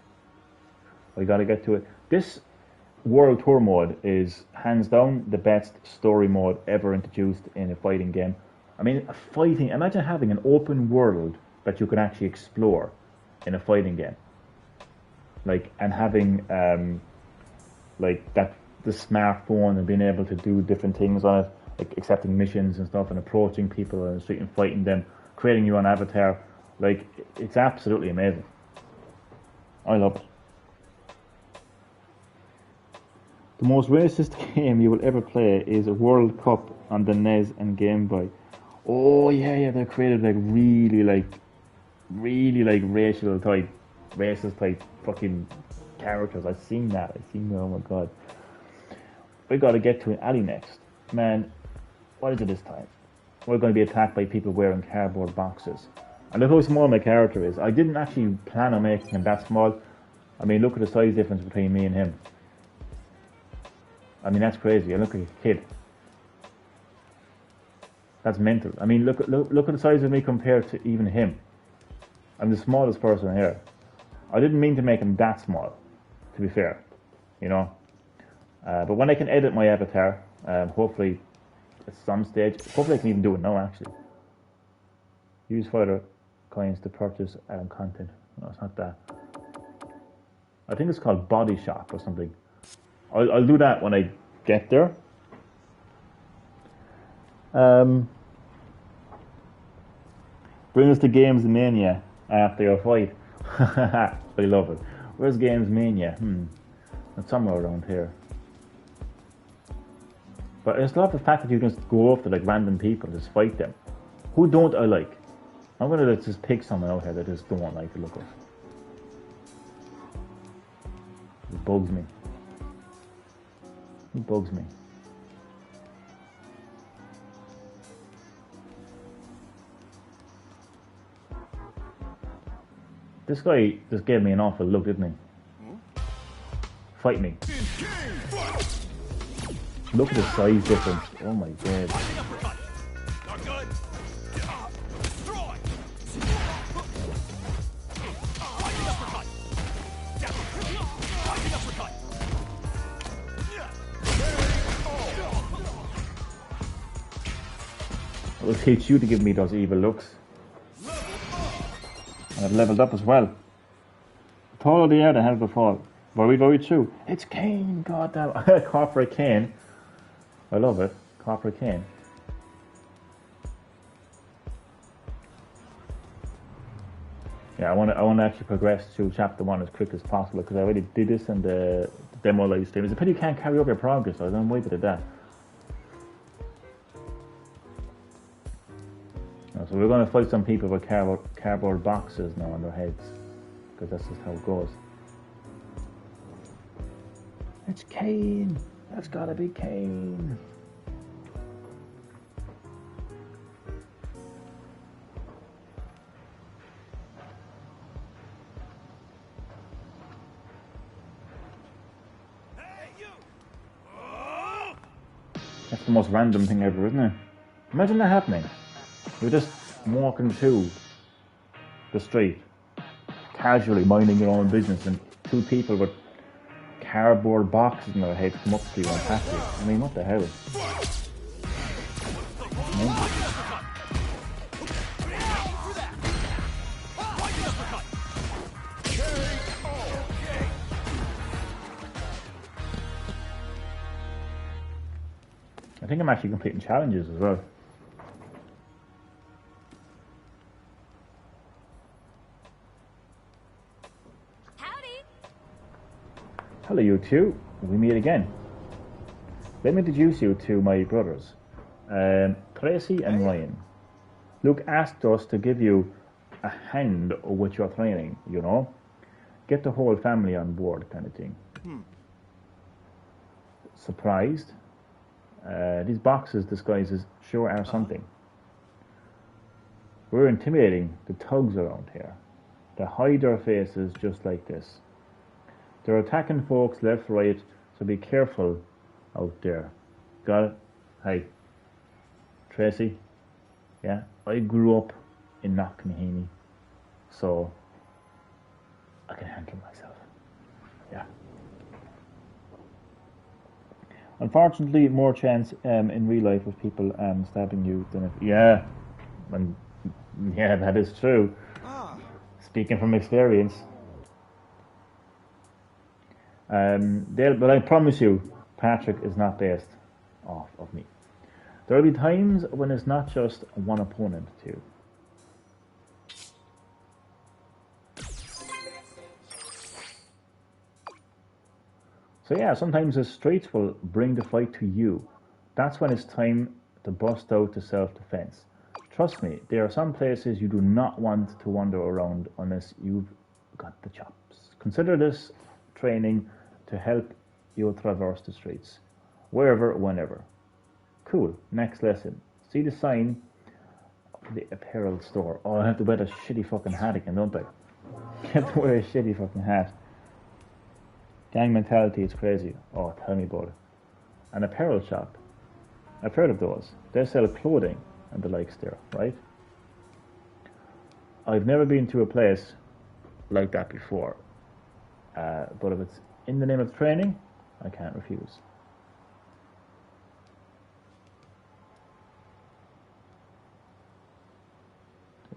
We gotta get to it. This World Tour mode is hands down the best story mode ever introduced in a fighting game. I mean, imagine having an open world that you can actually explore in a fighting game. Like, and having, like, that, the smartphone and being able to do different things on it, like accepting missions and stuff and approaching people on the street and fighting them, creating your own avatar. Like, it's absolutely amazing. I love it. The most racist game you will ever play is a World Cup on the NES and Game Boy. Oh yeah, they created like really racist type fucking characters. I've seen that. Oh my god. We gotta get to an alley next. Man, what is it this time? We're going to be attacked by people wearing cardboard boxes. And look how small my character is. I didn't actually plan on making him that small. I mean, look at the size difference between me and him. I mean, that's crazy. I look like a kid. That's mental. I mean, look at the size of me compared to even him. I'm the smallest person here. I didn't mean to make him that small, to be fair, you know. But when I can edit my avatar, hopefully at some stage, hopefully I can even do it now actually. Use fighter coins to purchase content. No, it's not that. I think it's called Body Shop or something. I'll do that when I get there. Bring us to Games Mania after your fight. I love it. Where's Games Mania? It's somewhere around here. But I just love the fact that you can just go up to like random people and just fight them. Who don't I like? I'm gonna just pick someone out here that I just don't like the look of. It bugs me. It bugs me. This guy just gave me an awful look, didn't he? Fight me. Look at the size difference. Oh my god. I'll teach you to give me those evil looks. And I've leveled up as well. The taller the air, the harder the fall. Very, very true. It's Kane, goddamn. Corporate Kane. I love it. Corporate Kane. Yeah, I want to actually progress through chapter 1 as quick as possible because I already did this in the demo live stream. It's a pity you can't carry over your progress, so I don't wait to do that. So we're going to fight some people with cardboard boxes now on their heads, because that's just how it goes. It's Kane. That's gotta be Kane. That's the most random thing ever, isn't it? Imagine that happening. You're just walking through the street, casually minding your own business, and two people with cardboard boxes in their heads come up to you and attack you. I mean, what the hell? I think I'm actually completing challenges as well. Hello, you two. We meet again. Let me introduce you to my brothers, Tracy and Ryan. Luke asked us to give you a hand with your training, you know. Get the whole family on board, kind of thing. Surprised? These boxes disguises sure are something. We're intimidating the thugs around here. They hide their faces just like this. They're attacking folks left, right, so be careful out there. Got it? Hey, Tracy? Yeah, I grew up in Knocknaheeny, so I can handle myself. Yeah. Unfortunately, more chance in real life of people stabbing you than if... Yeah, yeah, that is true. Speaking from experience. But I promise you, Patrick is not based off of me. There will be times when it's not just one opponent too. So yeah, sometimes the streets will bring the fight to you. That's when it's time to bust out to self-defense. Trust me, there are some places you do not want to wander around unless you've got the chops. Consider this training to help you traverse the streets, wherever, whenever. Cool, next lesson. See the sign of the apparel store. Oh, I have to wear a shitty fucking hat again, don't I? I have to wear a shitty fucking hat. Gang mentality is crazy. Oh, tell me about it. An apparel shop. I've heard of those. They sell clothing and the likes there, right? I've never been to a place like that before. But if it's in the name of training, I can't refuse.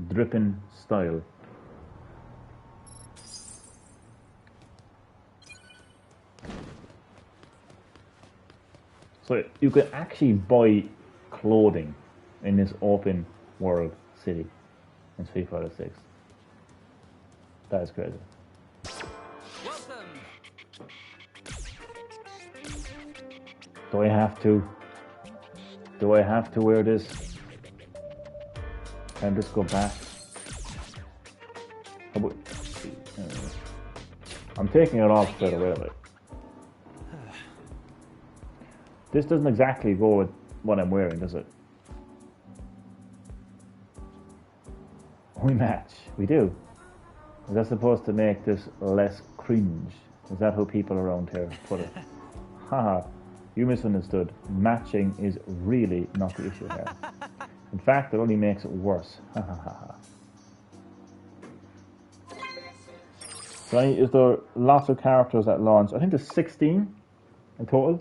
Dripping style. So you can actually buy clothing in this open world city in Street Fighter 6. That is crazy. Welcome. Do I have to? Do I have to wear this? Can I just go back? I'm taking it off straight away. Like. This doesn't exactly go with what I'm wearing, does it? We match. We do. Is that supposed to make this less cringe? Is that how people around here put it? Haha, you misunderstood. Matching is really not the issue here. In fact, it only makes it worse. Ha ha ha ha. So is there lots of characters at launch? I think there's 16 in total.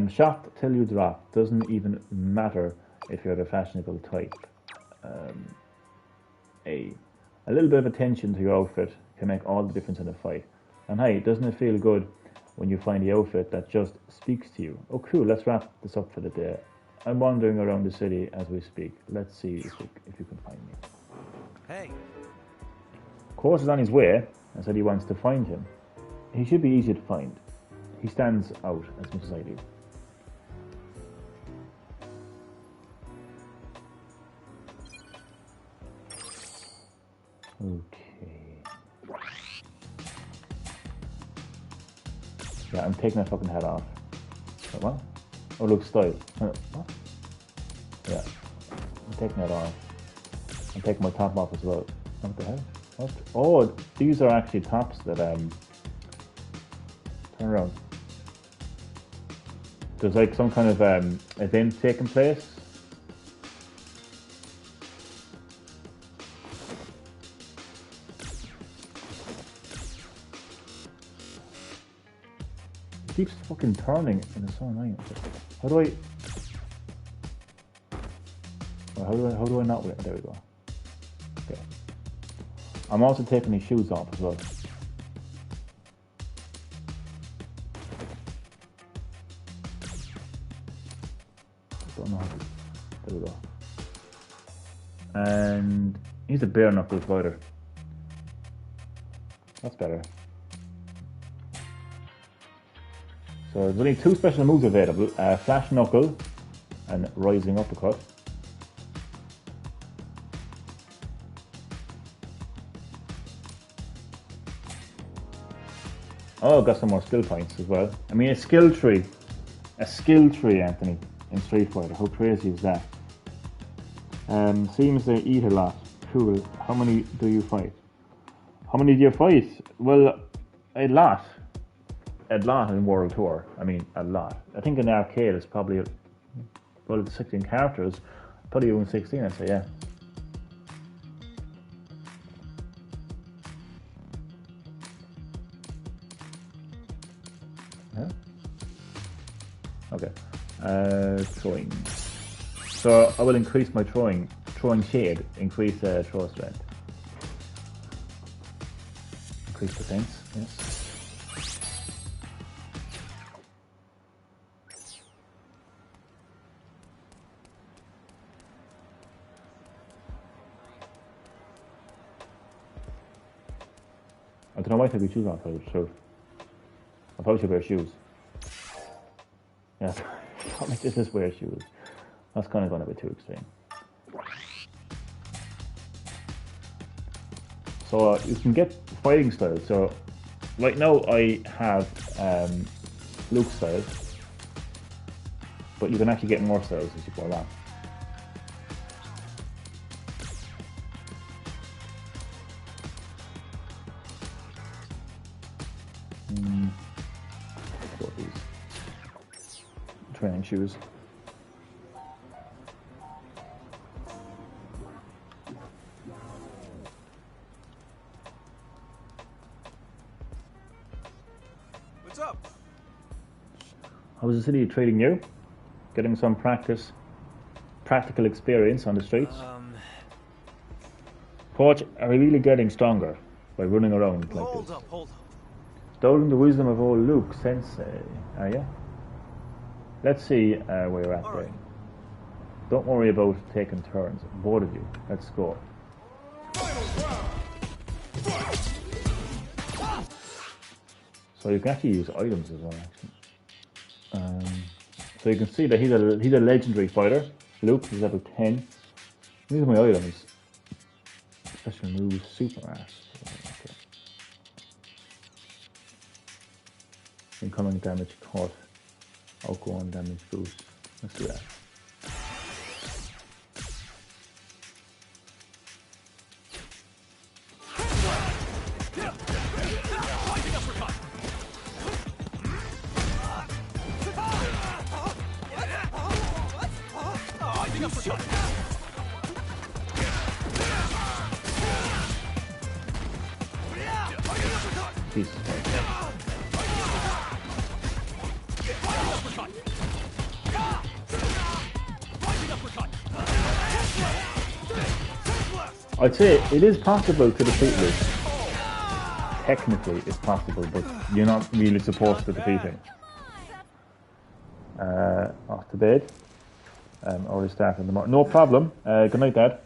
Shot till you drop. Doesn't even matter if you're the fashionable type. A little bit of attention to your outfit can make all the difference in a fight. And hey, doesn't it feel good when you find the outfit that just speaks to you? Oh cool, let's wrap this up for the day. I'm wandering around the city as we speak. Let's see if you can find me. Hey. Course is on his way and said he wants to find him. He should be easy to find. He stands out as much as I do. Okay. Yeah, I'm taking my fucking head off. Wait, what? Oh, look, style. What? Yeah. I'm taking that off. I'm taking my top off as well. What the hell? What? Oh, these are actually tops that, turn around. There's like some kind of, event taking place. It keeps fucking turning and it's so annoying. How do I... How do I not wait? There we go. Okay. I'm also taking his shoes off as well. Don't know how to... There we go. And he's a bare knuckle fighter. That's better. So there's only 2 special moves available, Flash Knuckle and Rising Uppercut. Oh, got some more skill points as well. I mean, a skill tree, Anthony, in Street Fighter. How crazy is that? Seems they eat a lot. Cool. How many do you fight? How many do you fight? Well, a lot. A lot in World Tour. I mean, a lot. I think in the arcade it's probably, well, it's 16 characters. Probably even 16, I'd say, yeah. Okay. Throwing. So I will increase my throwing shade, increase throw strength. Increase defense, yes. I don't know why I take shoes on, to tell you the truth. I probably should wear shoes. Yeah, I think this is wear shoes. That's kind of going to be too extreme. So you can get fighting styles. So right now I have Luke styles, but you can actually get more styles as you go along. Training shoes. What's up? How was the city treating you? Getting some practical experience on the streets? Coach, are you really getting stronger by running around like this? Hold up. Stolen the wisdom of old Luke Sensei, are you? Let's see where you're at there. Right. Don't worry about taking turns, both of you. Let's go. So you can actually use items as well, actually. So you can see that he's a legendary fighter. Luke, he's level 10. These are my items. Special moves, super ass. Okay. Incoming damage cut. Outgoing damage boost. Let's do that. I'd say it is possible to defeat Luke. Technically, it's possible, but you're not really supposed to defeat him. Off to bed. Already started in the morning. No problem. Good night, Dad.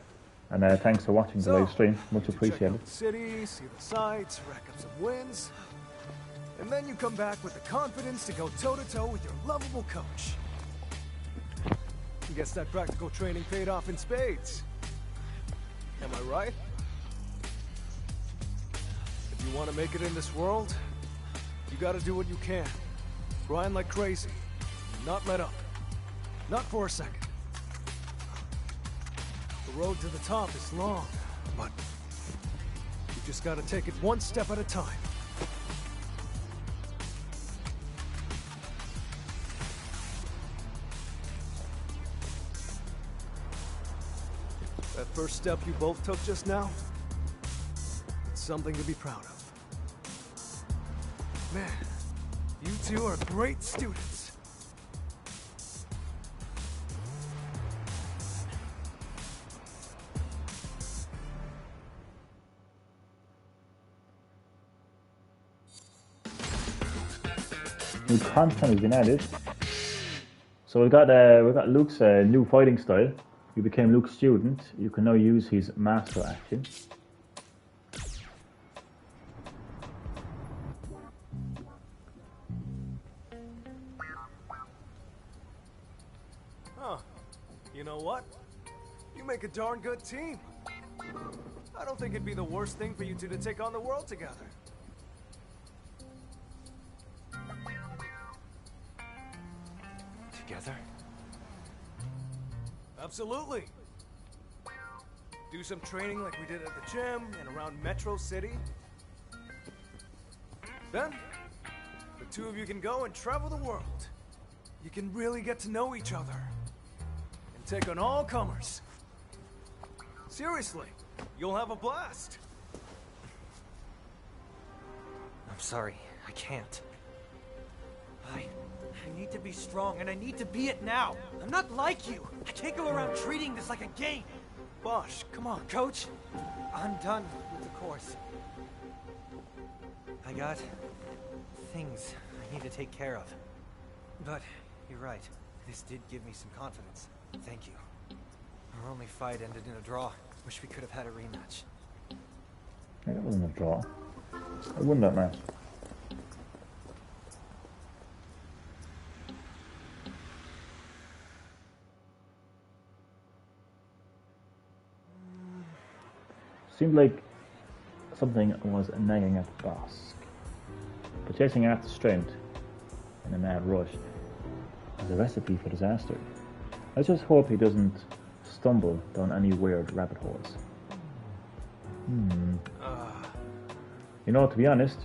And thanks for watching the live stream. Much appreciated. Check out the city, see the sights, rack up some wins. And then you come back with the confidence to go toe-to-toe with your lovable coach. Guess that practical training paid off in spades. Am I right? If you want to make it in this world, you gotta do what you can. Grind like crazy. Not let up. Not for a second. The road to the top is long, but you just gotta take it one step at a time. That first step you both took just now, it's something to be proud of. Man, you two are great students. New content has been added. So we got Luke's new fighting style. You became Luke's student. You can now use his master action. You know what? You make a darn good team. I don't think it'd be the worst thing for you two to take on the world together. Together? Absolutely. Do some training like we did at the gym and around Metro City. Then, the two of you can go and travel the world. You can really get to know each other. And take on all comers. Seriously, you'll have a blast. I'm sorry, I can't. I need to be strong, and I need to be it now. I'm not like you. I can't go around treating this like a game. Bosch, come on. Coach, I'm done with the course. I got things I need to take care of. But you're right. This did give me some confidence. Thank you. Our only fight ended in a draw. Wish we could have had a rematch. That wasn't a draw. I won that match. Seemed like something was nagging at Bosk. But chasing after strength in a mad rush is a recipe for disaster. Let's just hope he doesn't stumble down any weird rabbit holes. You know, to be honest,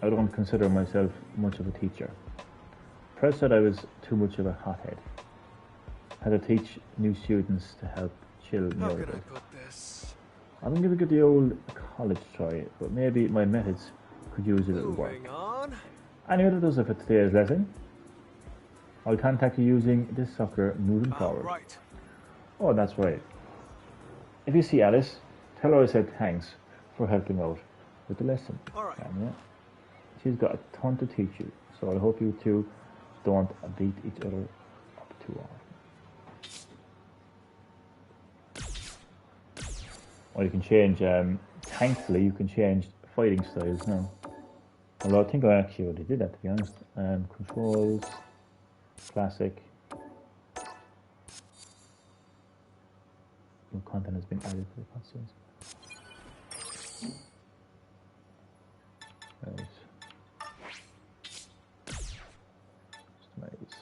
I don't consider myself much of a teacher. Press said I was too much of a hothead. Had to teach new students to help chill me How out a could I bit. put this? I'm gonna give the old college try, but maybe my methods could use a little work. Moving on. Anyway, that does it for today's lesson. I'll contact you using this sucker moving forward. Right. Oh, that's right. If you see Alice, tell her I said thanks for helping out with the lesson. Alright. And yeah, she's got a ton to teach you, so I hope you two don't beat each other up too often. Or you can change, thankfully you can change fighting styles now. Although I think I actually already did that, to be honest. Controls, classic. New content has been added to the costumes. Right. Customize.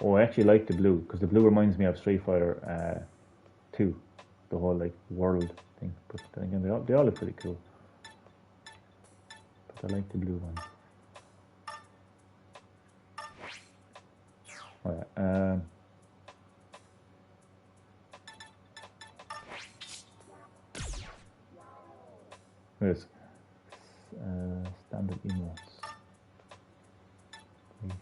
Oh, I actually like the blue, because the blue reminds me of Street Fighter 2. The whole, like, world thing. But then again, they all look pretty cool. But I like the blue one. Alright, here's standard emotes. Please.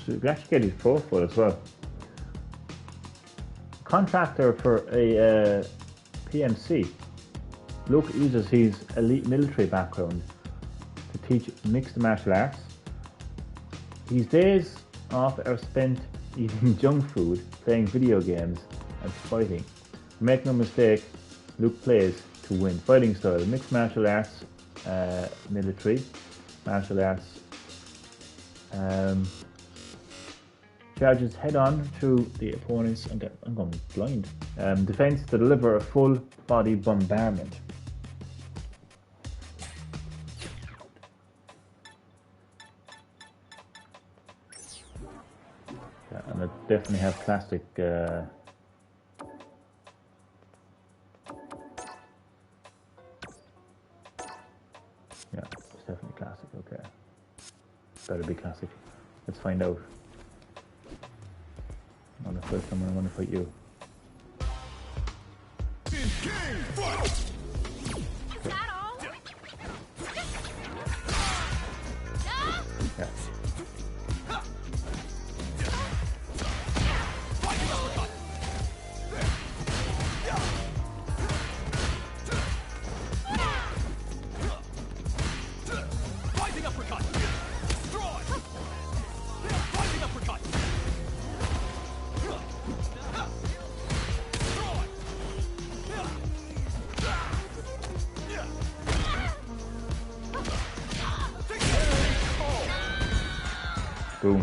So you can actually get his profile as well. Contractor for a PMC. Luke uses his elite military background to teach mixed martial arts. His days off are spent eating junk food, playing video games, and fighting. Make no mistake, Luke plays to win. Fighting style, mixed martial arts, military, martial arts. Charges head-on through the opponents, and I'm going blind. Defense to deliver a full-body bombardment. Yeah, and I definitely have classic. Yeah, it's definitely classic. Okay, better be classic. Let's find out. I'm gonna fight someone, I'm gonna fight you. Is that all? Yeah. Boom.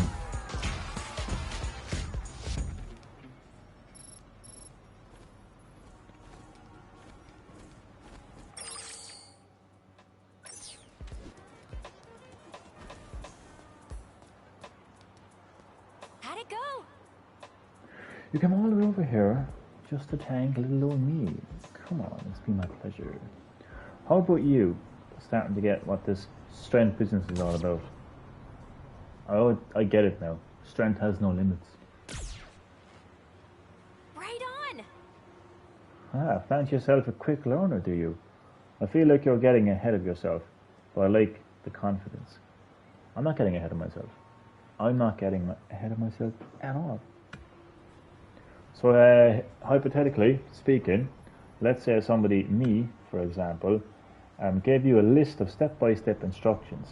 How'd it go? You came all the way over here just to thank little old me. Come on, it's been my pleasure. How about you starting to get what this strength business is all about? Oh, I get it now. Strength has no limits. Right on. Ah, fancy yourself a quick learner, do you? I feel like you're getting ahead of yourself, but I like the confidence. I'm not getting ahead of myself. I'm not getting ahead of myself at all. So, hypothetically speaking, let's say somebody, me, for example, gave you a list of step-by-step instructions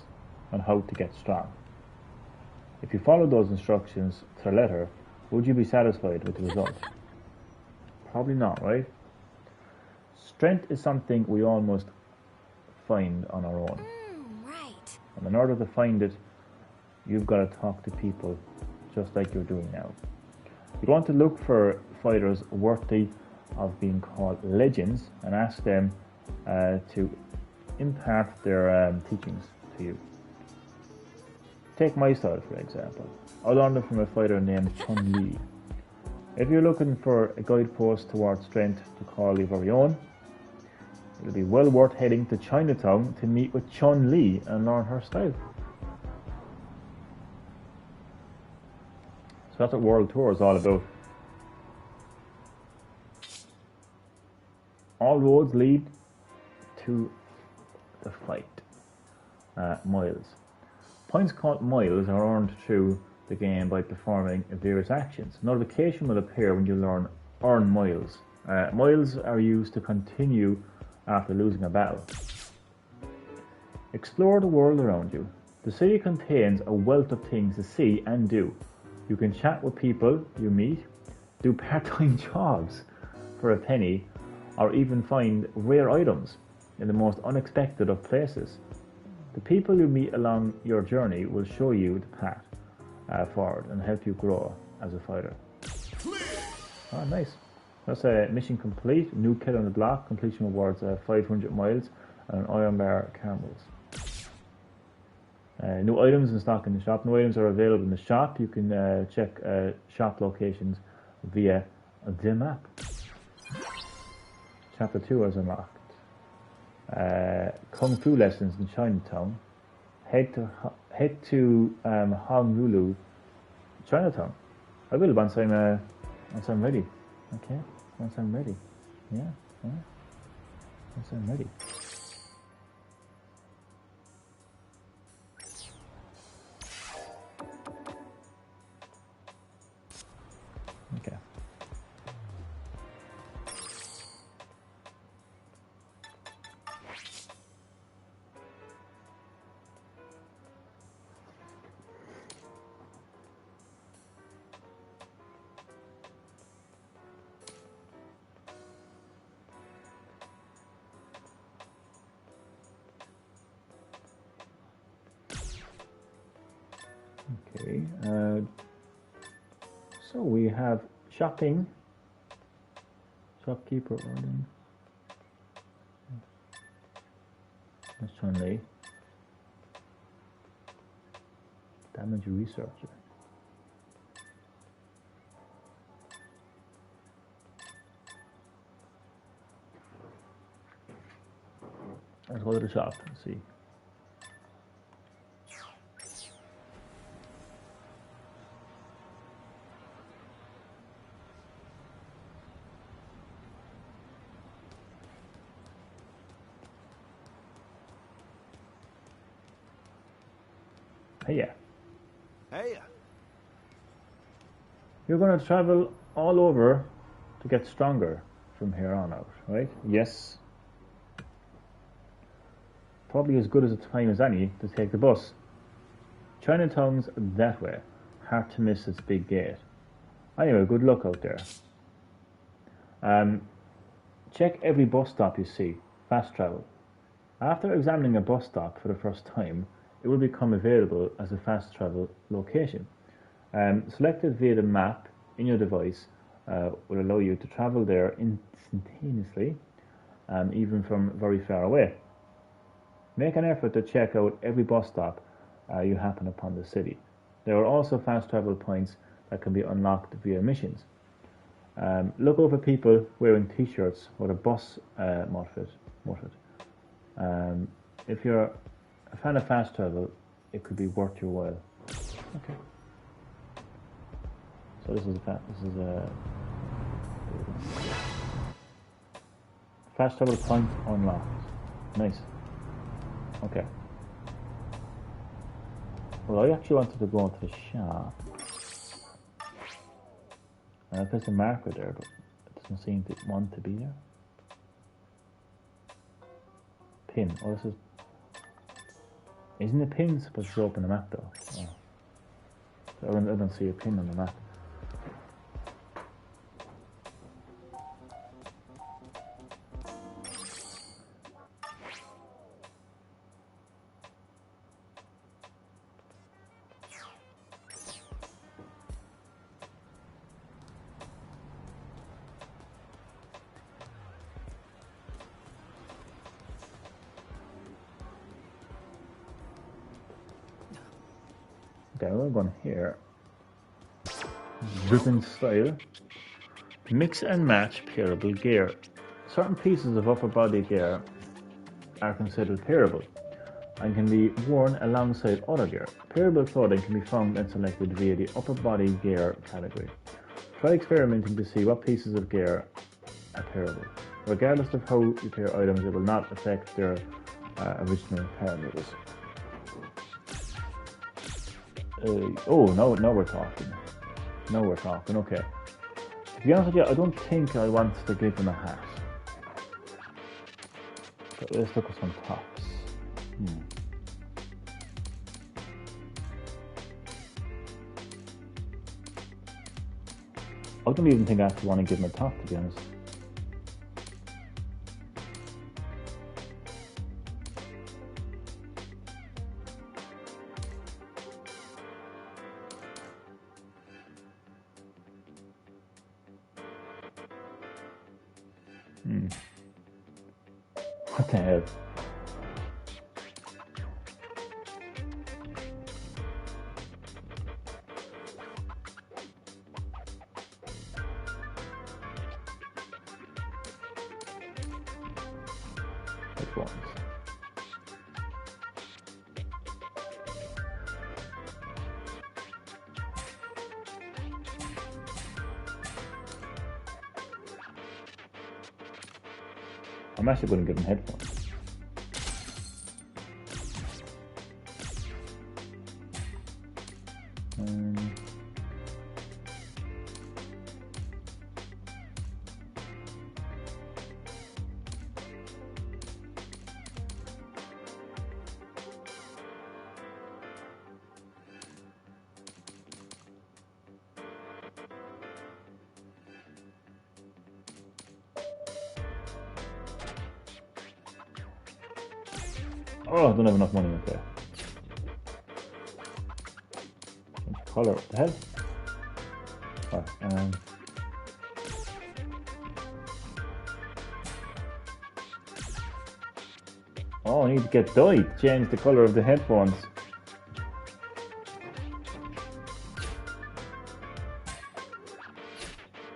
on how to get strong. If you follow those instructions to the letter, would you be satisfied with the result? Probably not, right? Strength is something we almost find on our own. Right. And in order to find it, you've got to talk to people just like you're doing now. You want to look for fighters worthy of being called legends and ask them to impart their teachings to you. Take my style, for example. I learned it from a fighter named Chun-Li. If you're looking for a guidepost towards strength to call your very own, it'll be well worth heading to Chinatown to meet with Chun-Li and learn her style. So that's what World Tour is all about. All roads lead to the fight. Miles. Points called miles are earned through the game by performing various actions. Notification will appear when you earn miles. Miles are used to continue after losing a battle. Explore the world around you. The city contains a wealth of things to see and do. You can chat with people you meet, do part-time jobs for a penny, or even find rare items in the most unexpected of places. The people you meet along your journey will show you the path forward and help you grow as a fighter. Oh, nice. That's a mission complete. New kid on the block. Completion rewards 500 miles and an iron bar caramels. New items in stock in the shop. New items are available in the shop. You can check shop locations via the map. Chapter 2 is unlocked. Kung Fu lessons in Chinatown. Head to Honolulu, Chinatown. I will once I'm ready. Okay, once I'm ready. Yeah. Once I'm ready. Okay. Okay, so we have shopping, shopkeeper ordering, that's Chun-Li, damage researcher. Let's go to the shop and see. Hey, yeah. Hey, You're going to travel all over to get stronger from here on out, right? Yes. Probably as good as a time as any to take the bus. Chinatown's that way. Hard to miss its big gate. Anyway, good luck out there. Check every bus stop you see. Fast travel. After examining a bus stop for the first time, it will become available as a fast travel location. Selected via the map in your device will allow you to travel there instantaneously, even from very far away. Make an effort to check out every bus stop you happen upon the city. There are also fast travel points that can be unlocked via missions. Look over people wearing t-shirts with a bus motto. If you're a fan of fast travel, it could be worth your while. Okay. So this is a fast travel point unlocked. Nice. Okay. Well, I actually wanted to go into the shop. And there's a marker there, but it doesn't seem to want to be there. Pin. Oh, this is. Isn't the pin supposed to show up on the map though? Oh. So I don't see a pin on the map. Okay, we're going here. Driven style. Mix and match pairable gear. Certain pieces of upper body gear are considered pairable and can be worn alongside other gear. Pairable clothing can be found and selected via the upper body gear category. Try experimenting to see what pieces of gear are pairable. Regardless of how you pair items, it will not affect their original parameters. Now we're talking. Now we're talking, okay. To be honest with you, I don't think I want to give him a hat. But let's look at some tops. I don't even think I actually want to give him a top, to be honest. What the hell? Headphones. I'm actually going to give him headphones. Oh, I don't have enough money in there. Color, what the hell? Oh, oh, I need to get dye to change the color of the headphones.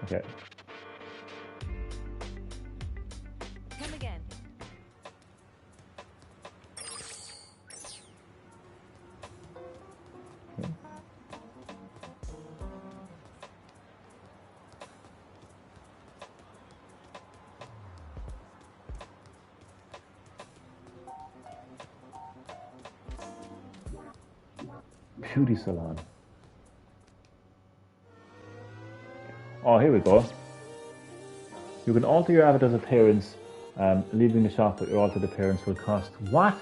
Okay. Come again. beauty salon. Oh, here we go. You can alter your avatar's appearance. Leaving the shop with your altered appearance will cost what?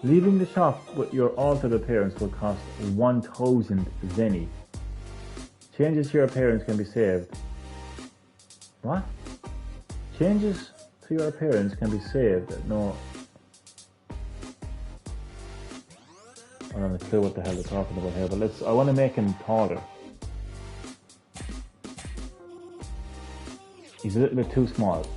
Leaving the shop with your altered appearance will cost 1,000 zenny. Changes to your appearance can be saved. What? Changes to your appearance can be saved. No. I don't have a clue what the hell they're talking about here, but I want to make him taller. He's a little bit too small.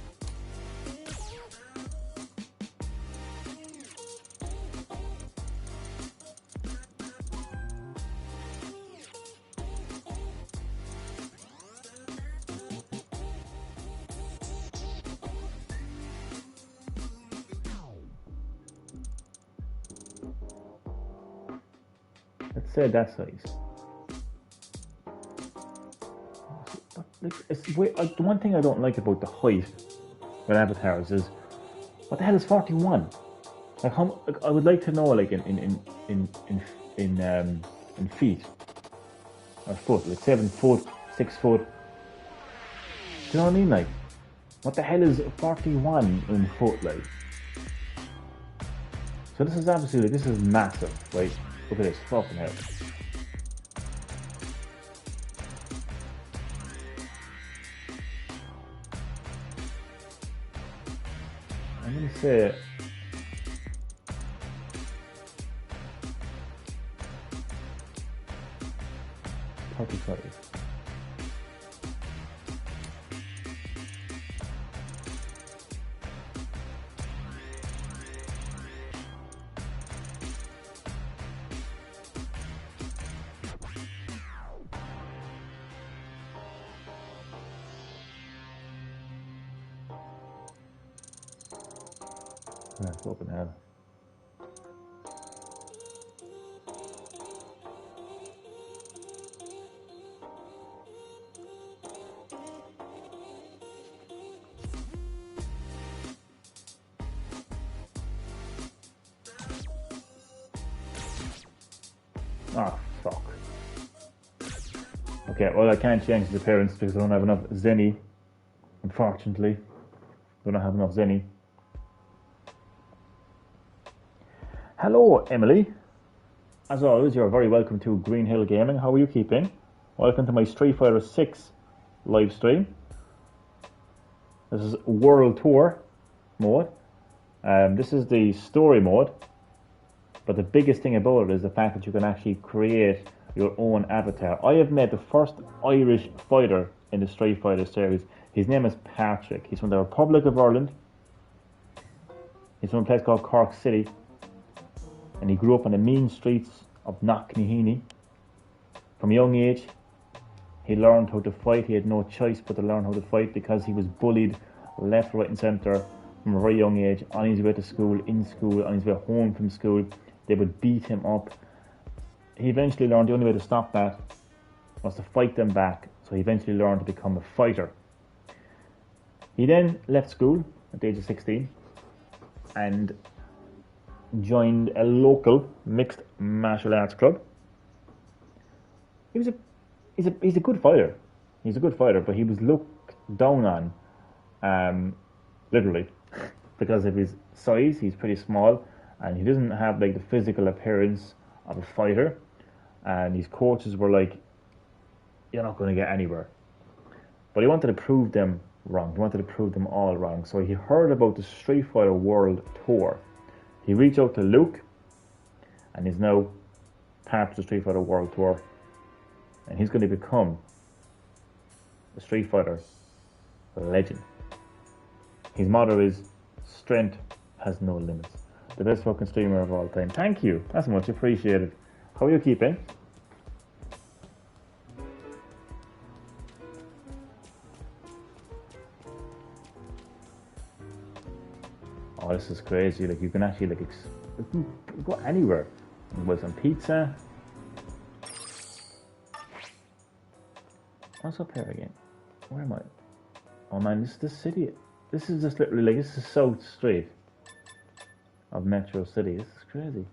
Let's say that size. Like, the one thing I don't like about the height with avatars is, what the hell is 41? Like, how? Like, I would like to know, like, in feet or foot, like 7 foot, 6 foot. Do you know what I mean? Like, what the hell is 41 in foot, like? So this is obviously, this is massive, right? Look at this, fucking hell. I'm gonna say 35. That's open hell. Oh, fuck. Okay, well, I can't change the appearance because I don't have enough zenny. Unfortunately, I don't have enough zenny. Hello, Emily. As always, you're very welcome to Green Hill Gaming. How are you keeping? Welcome to my Street Fighter 6 live stream. This is World Tour mode. This is the story mode. But the biggest thing about it is the fact that you can actually create your own avatar. I have met the first Irish fighter in the Street Fighter series. His name is Patrick. He's from the Republic of Ireland. He's from a place called Cork City. And he grew up on the mean streets of Knocknaheeny. From a young age, he learned how to fight. He had no choice but to learn how to fight because he was bullied left, right and centre from a very young age, on his way to school, in school, on his way home from school. They would beat him up. He eventually learned the only way to stop that was to fight them back. So he eventually learned to become a fighter. He then left school at the age of 16 and joined a local mixed martial arts club. He's a good fighter. He's a good fighter, but he was looked down on, literally, because of his size. He's pretty small, and he doesn't have like the physical appearance of a fighter. And his coaches were like, "You're not going to get anywhere." But he wanted to prove them wrong. He wanted to prove them all wrong. So he heard about the Street Fighter World Tour. He reached out to Luke, and he's now part of the Street Fighter World Tour. And he's going to become a Street Fighter legend. His motto is, "Strength has no limits." The best fucking streamer of all time. Thank you. That's much appreciated. How are you keeping? Oh, this is crazy. Like, you can actually, like, go anywhere. You can buy some pizza. What's up here again? Where am I? Oh man, this is the city. This is just literally, like, this is South Street of Metro City. This is crazy.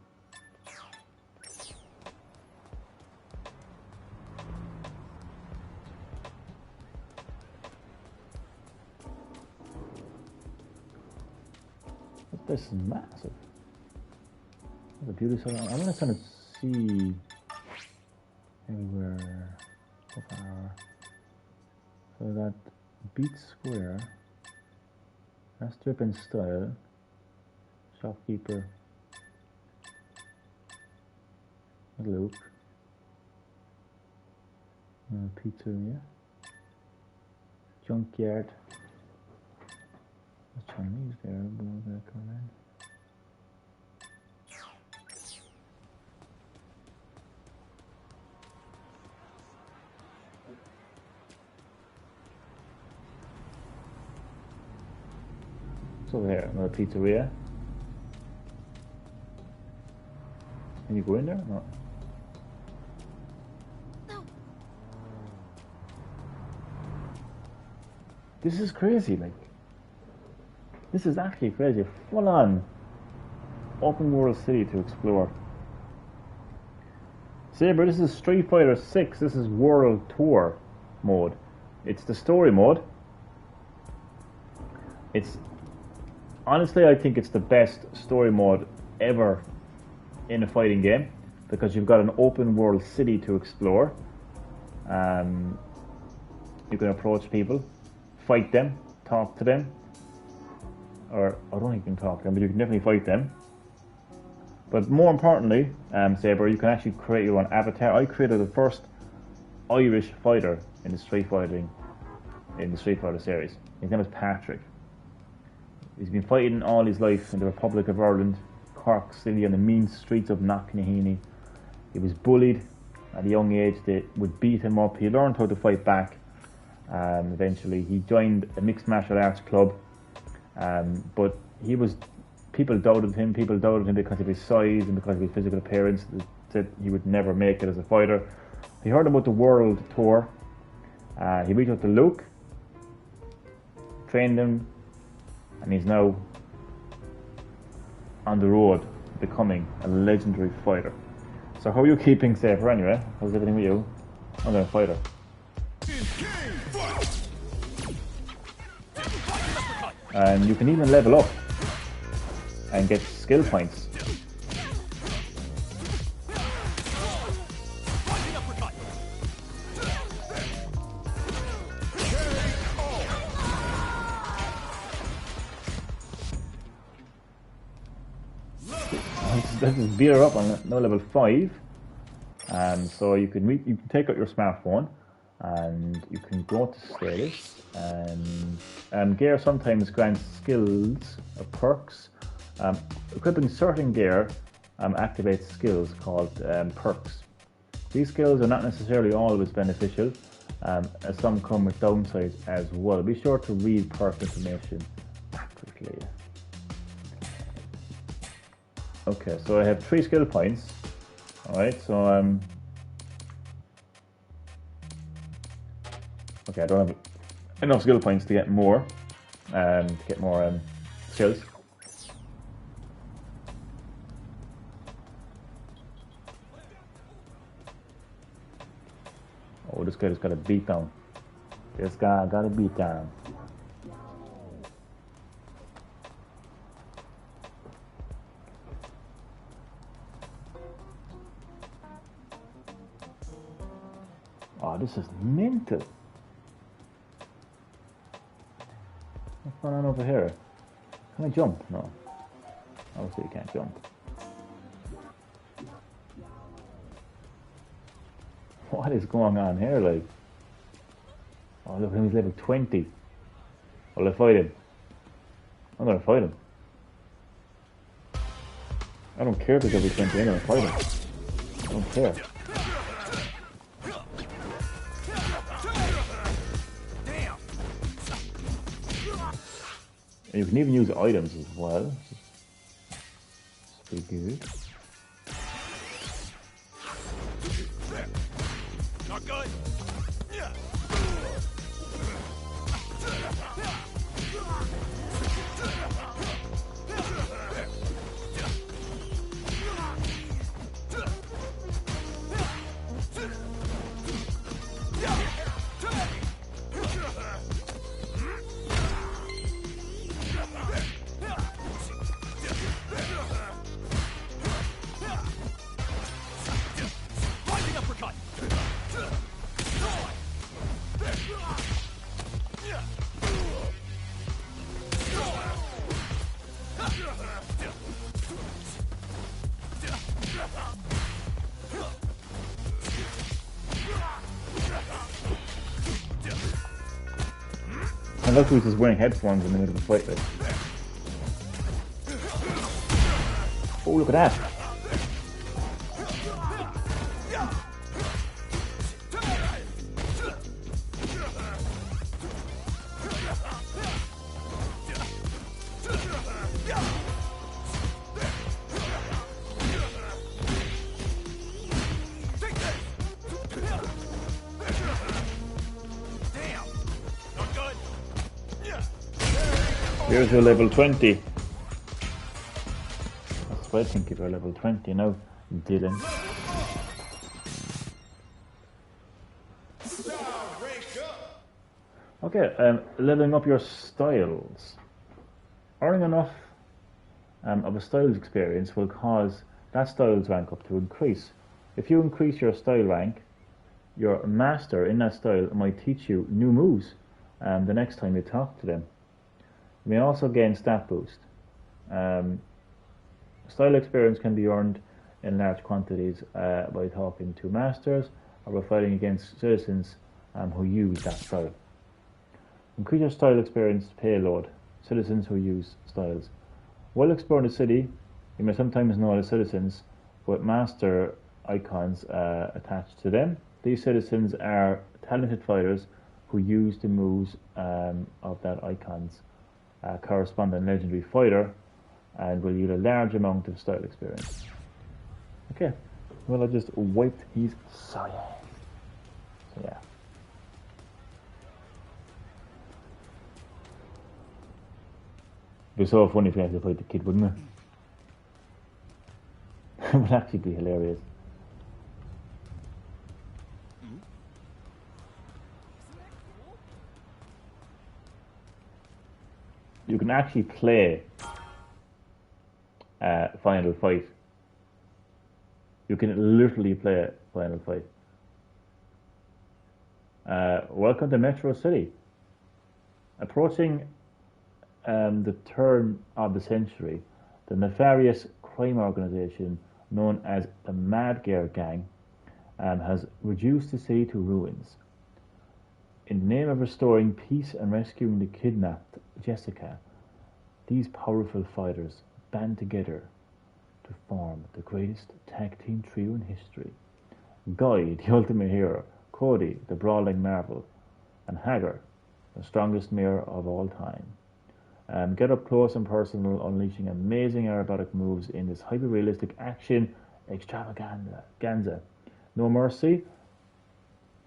This is massive. The beauty side. I'm gonna kind of see everywhere. So far. So that Beat Square. That's Drippin' Style. Shopkeeper. Luke. Pizzeria. Junkyard. The Chinese there, below there coming in. So there, another pizzeria. Can you go in there? No. This is crazy, like. This is actually crazy. Full on open world city to explore. Saber, this is Street Fighter 6. This is World Tour mode. It's the story mode. It's honestly, I think it's the best story mode ever in a fighting game because you've got an open world city to explore. You can approach people, fight them, talk to them. Or I don't think you can talk to them, but you can definitely fight them. But more importantly, Saber, you can actually create your own avatar. I created the first Irish fighter in the Street Fighter series. His name is Patrick. He's been fighting all his life in the Republic of Ireland, Cork City, on the mean streets of Knocknaheeny. He was bullied at a young age. They would beat him up. He learned how to fight back. Eventually, he joined a mixed martial arts club. But people doubted him. People doubted him because of his size and because of his physical appearance. They said he would never make it as a fighter. He heard about the World Tour. He reached out to Luke, trained him, and he's now on the road to becoming a legendary fighter. So how are you keeping Saber anyway? How's everything with you? I'm gonna fight her. And you can even level up and get skill points. This is beat her up on no level 5. So you can take out your smartphone and you can go to status, and gear sometimes grants skills or perks. Equipping certain gear activates skills called perks. These skills are not necessarily always beneficial, as some come with downsides as well. Be sure to read perk information accurately. Okay, so I have 3 skill points. Alright, so okay, I don't have enough skill points to get more skills. Oh, this guy just got a beat down. This guy got a beat down. Oh, this is mental. What's going on over here? Can I jump? No. Obviously you can't jump. What is going on here, like? Oh, look, he's level 20. Will I fight him? I'm gonna fight him. I don't care if he's level 20, I'm gonna fight him. I don't care. And you can even use items as well. It's pretty good. Not good. And look who's just wearing headphones in the middle of the fight. Like. Oh, look at that. Here's your level 20. That's what I think you're level 20 now, Dylan. Okay, leveling up your styles. Earning enough of a styles experience will cause that styles rank up to increase. If you increase your style rank, your master in that style might teach you new moves the next time you talk to them. You may also gain stat boost. Style experience can be earned in large quantities by talking to masters or by fighting against citizens who use that style. Increase your style experience payload, citizens who use styles. While exploring the city, you may sometimes notice citizens with master icons attached to them. These citizens are talented fighters who use the moves of that icons corresponding legendary fighter and will yield a large amount of style experience. Okay, well I just wiped his Saya. So yeah. It'd be so funny if you had to fight the kid, wouldn't it? It would actually be hilarious. You can actually play Final Fight. You can literally play Final Fight. Welcome to Metro City. Approaching the turn of the century, the nefarious crime organization known as the Mad Gear Gang has reduced the city to ruins. In the name of restoring peace and rescuing the kidnapped Jessica, these powerful fighters band together to form the greatest tag team trio in history. Guy, the ultimate hero, Cody, the brawling marvel, and Hagar, the strongest mirror of all time. Get up close and personal, unleashing amazing aerobatic moves in this hyper-realistic action extravaganza. No mercy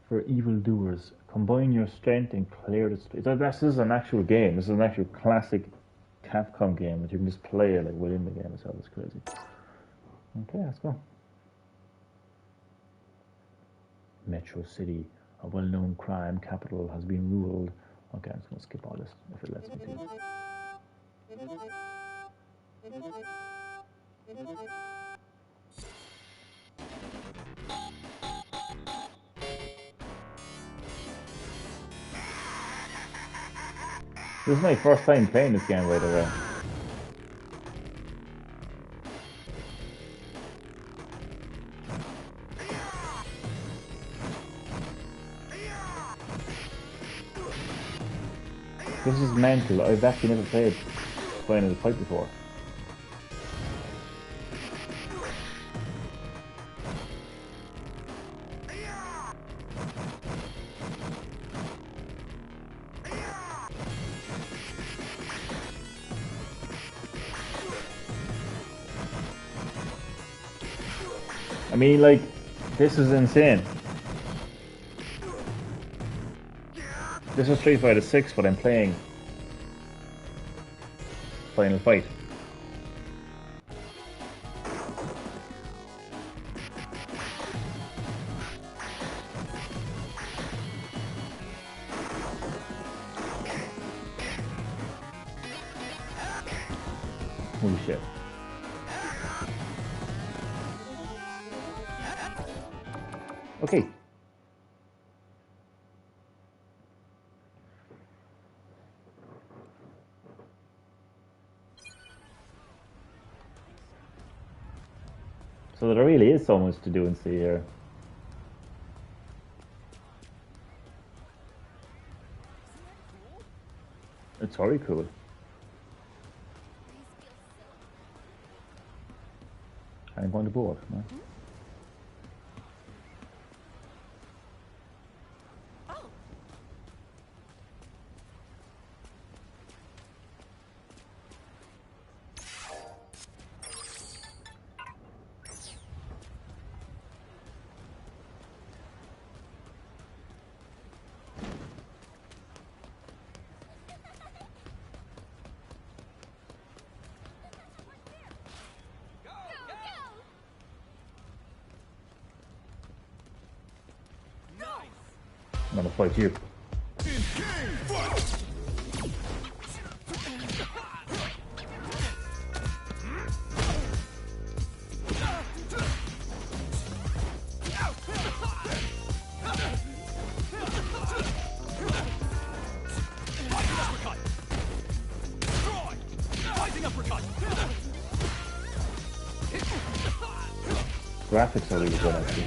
for evildoers. Combine your strength and clear the streets. This is an actual game. This is an actual classic Capcom game that you can just play like within the game itself. It's crazy. Okay, let's go. Metro City, a well-known crime capital, has been ruled. Okay, I'm just going to skip all this if it lets me to. This is my first time playing this game, by the way. This is mental. I've actually never played Final Fight before. I mean, like, this is insane. This is Street Fighter 6, but I'm playing Final Fight. Holy shit. Okay. So there really is so much to do and see here. It's very cool. I'm going to board, no? I'm gonna fight you. Graphics are really good, actually.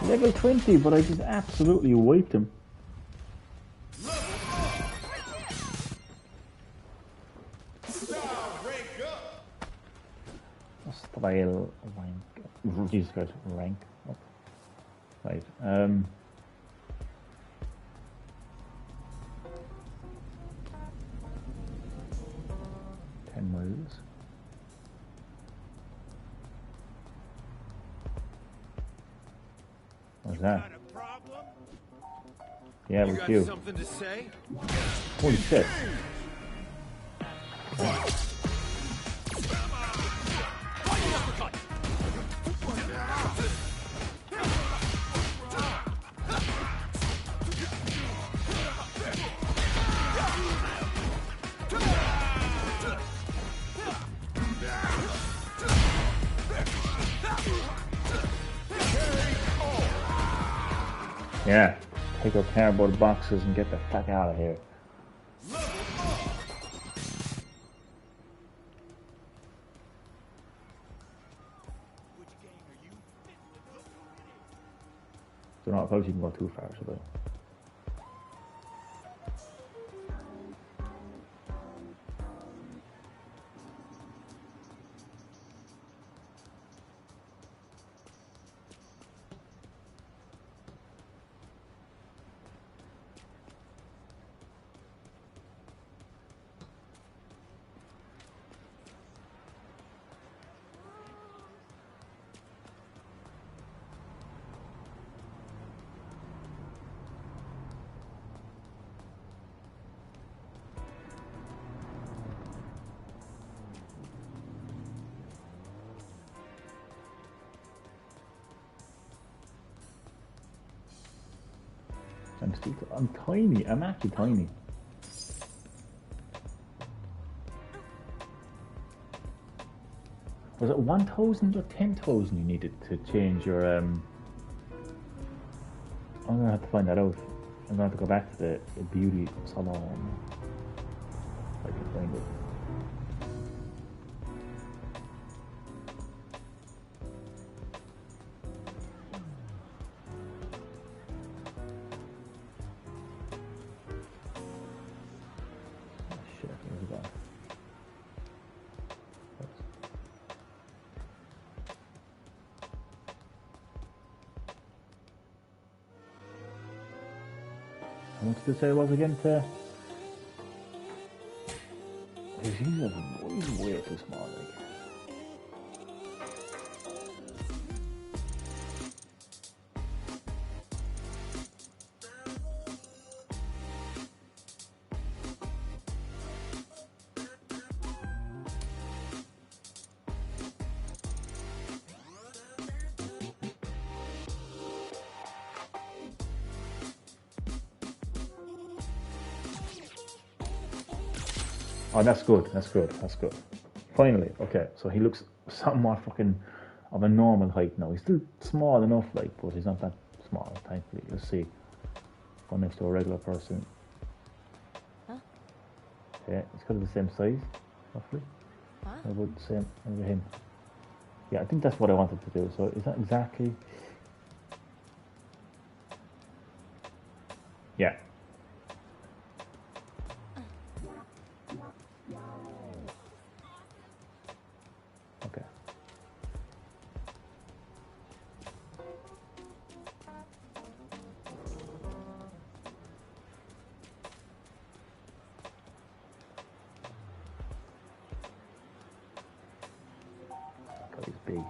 Level 20, but I just absolutely wiped him. Style rank. Jesus Christ, rank up. Right. 10 miles. What's that? Yeah, with you. Something to say? Holy shit. Yeah, take our cardboard boxes and get the fuck out of here. So not suppose you can go too far, should I? I'm tiny. I'm actually tiny. Was it 1,000 or 10,000 you needed to change your I'm gonna have to find that out. I'm gonna have to go back to the beauty salon. If I can find it. How much did it say it was again to... He's way too small, like. Oh, that's good. That's good. That's good. Finally, okay. So he looks somewhat fucking of a normal height now. He's still small enough, like, but he's not that small. Thankfully, let's see. Go next to a regular person. Huh? Okay, it's kind of the same size, roughly. Huh? I would say over him. Yeah, I think that's what I wanted to do. So is that exactly? Yeah. Okay. God, he's big.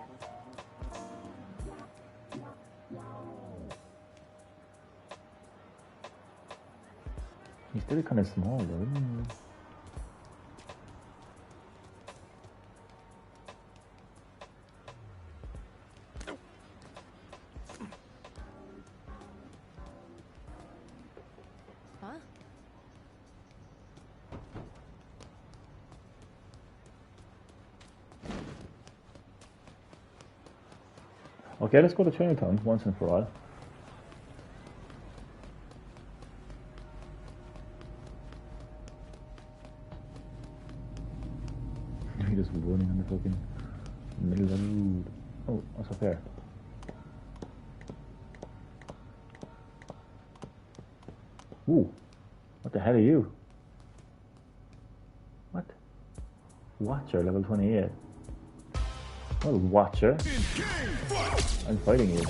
He's still kind of small though, isn't he? Huh? Okay, let's go to Chinatown once and for all. He just running on the fucking middle of the road. Oh, what's up there? Ooh, what the hell are you? What? Watcher, level 28. Oh, Watcher. I'm fighting you.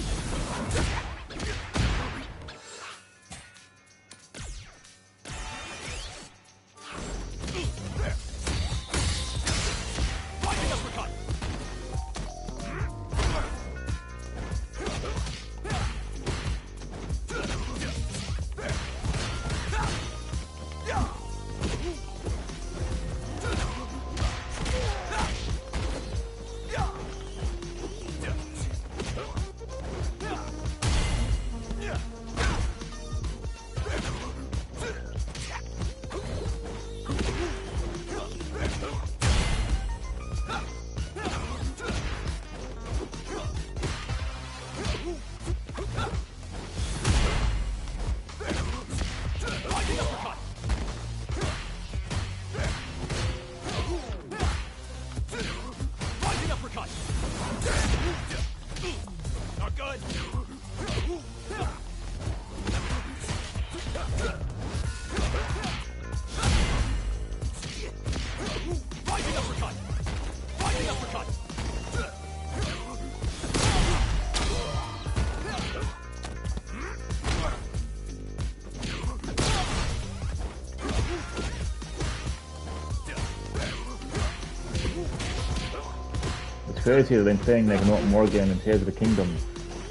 It's crazy that I'm playing like an open world game in Tears of the Kingdom,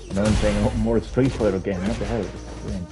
and now I'm playing an open world Street Fighter game. What the hell? It's strange.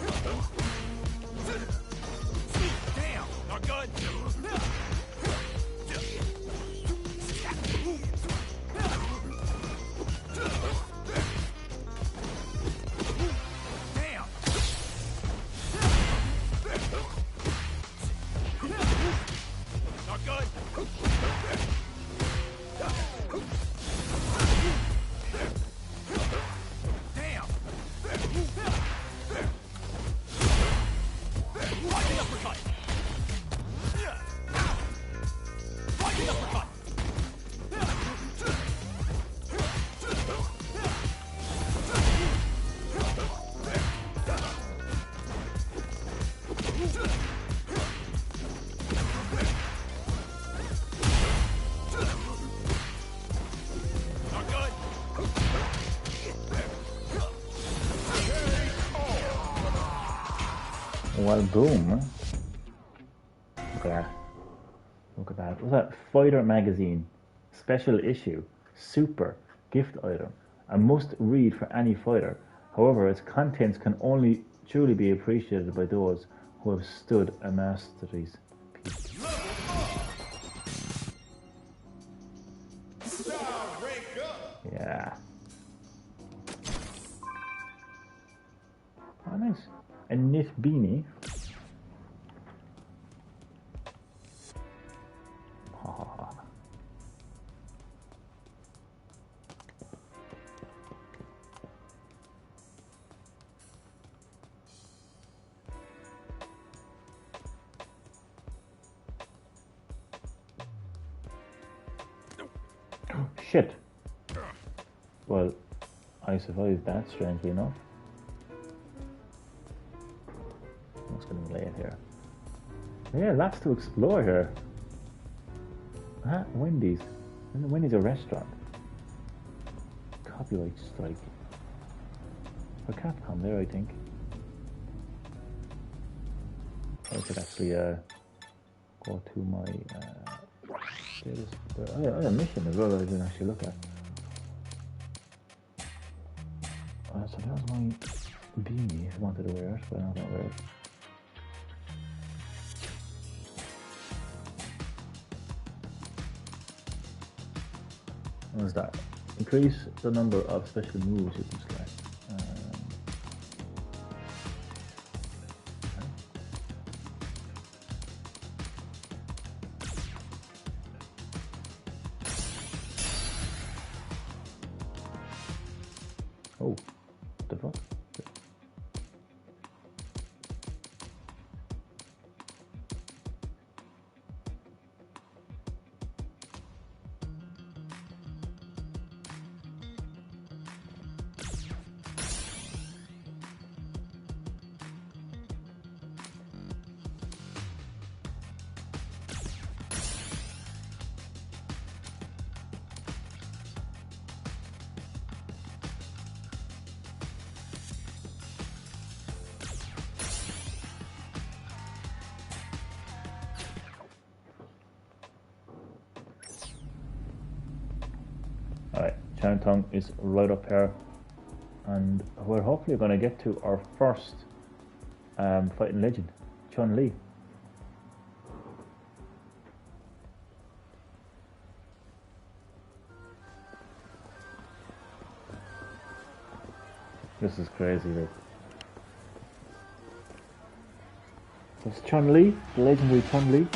Well, boom. Look at that. Look at that. What's that? Fighter Magazine. Special issue. Super. Gift item. A must read for any fighter. However, its contents can only truly be appreciated by those who have stood a master's peak. Yeah. Oh, nice. A knit beanie. shit. Well, I survived that, strangely enough. I'm just getting late here. Yeah, lots to explore here. Wendy's. Isn't Wendy's a restaurant? Copyright strike. For Capcom there, I think. I could actually go to my status. I had a mission as well that I didn't actually look at. So that was my beanie if I wanted to wear it, but I don't wear it. What was that? Increase the number of special moves you can select. Oh, what the fuck? Alright, Chinatown is right up here, and we're hopefully going to get to our first fighting legend, Chun-Li. This is crazy, like. It's Chun-Li, the legendary Chun-Li.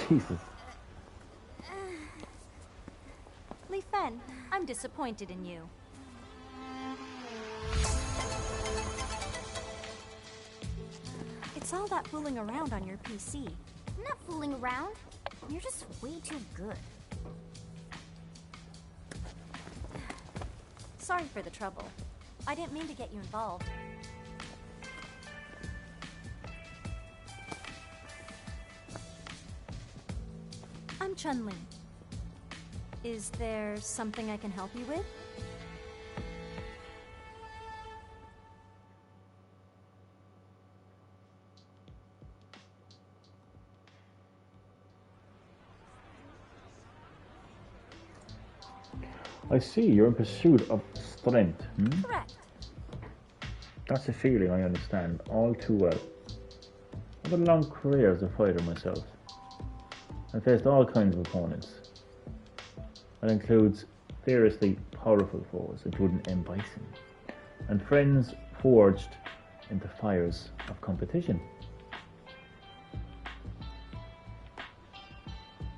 Jesus. Li Fen, I'm disappointed in you. It's all that fooling around on your PC. I'm not fooling around. You're just way too good. Sorry for the trouble. I didn't mean to get you involved. I'm Chun-Li. Is there something I can help you with? I see, you're in pursuit of strength. Correct. That's a feeling I understand all too well. I've had a long career as a fighter myself. I faced all kinds of opponents. That includes fiercely powerful foes, including M. Bison, and friends forged into fires of competition.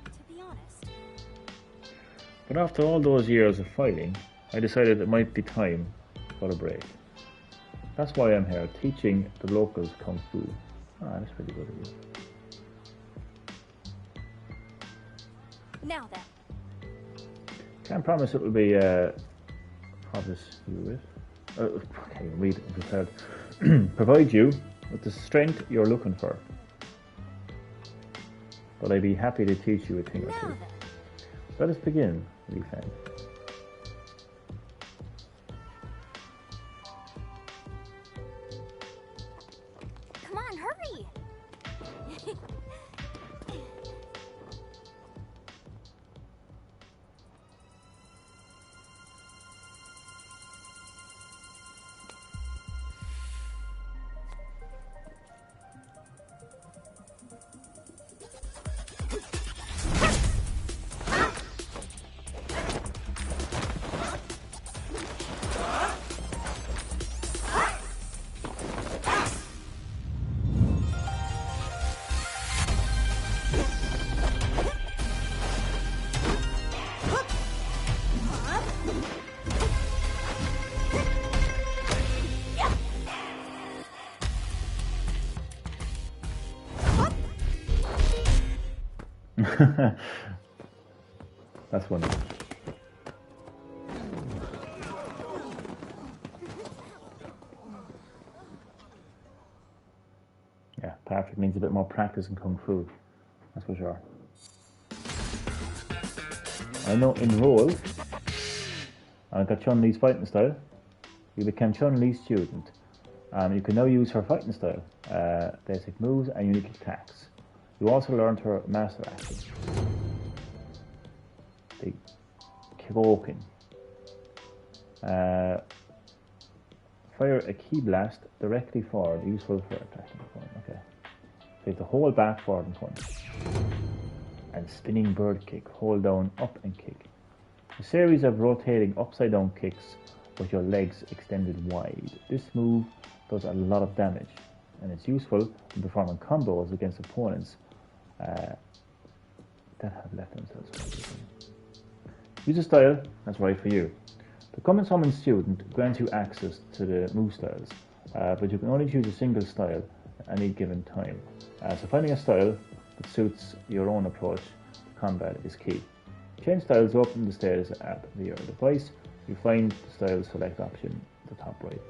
To be honest. But after all those years of fighting, I decided it might be time for a break. That's why I'm here, teaching the locals Kung Fu. Ah, that's pretty good of you. Now then. Can't promise it will be obvious you with. Okay, read it prepared. Provide you with the strength you're looking for. But I'd be happy to teach you a thing or Now two. then. Let us begin, Li Fen. Come on, hurry! That's funny. Yeah, Patrick needs a bit more practice in Kung Fu. That's for sure. I know enroll. I got Chun-Li's fighting style. You became Chun-Li's student. You can now use her fighting style, basic moves and unique attacks. You also learned her master action, the Kyoken. Fire a ki blast directly forward, useful for attacking the opponent. Okay. Take the hold back forward and punch. And spinning bird kick, hold down, up and kick. A series of rotating upside down kicks with your legs extended wide. This move does a lot of damage and it's useful in performing combos against opponents that have left themselves. Use a style that's right for you. Becoming someone's student grants you access to the move styles, but you can only choose a single style at any given time. So finding a style that suits your own approach to combat is key. Change styles open the status app via your device. You find the style select option at the top right.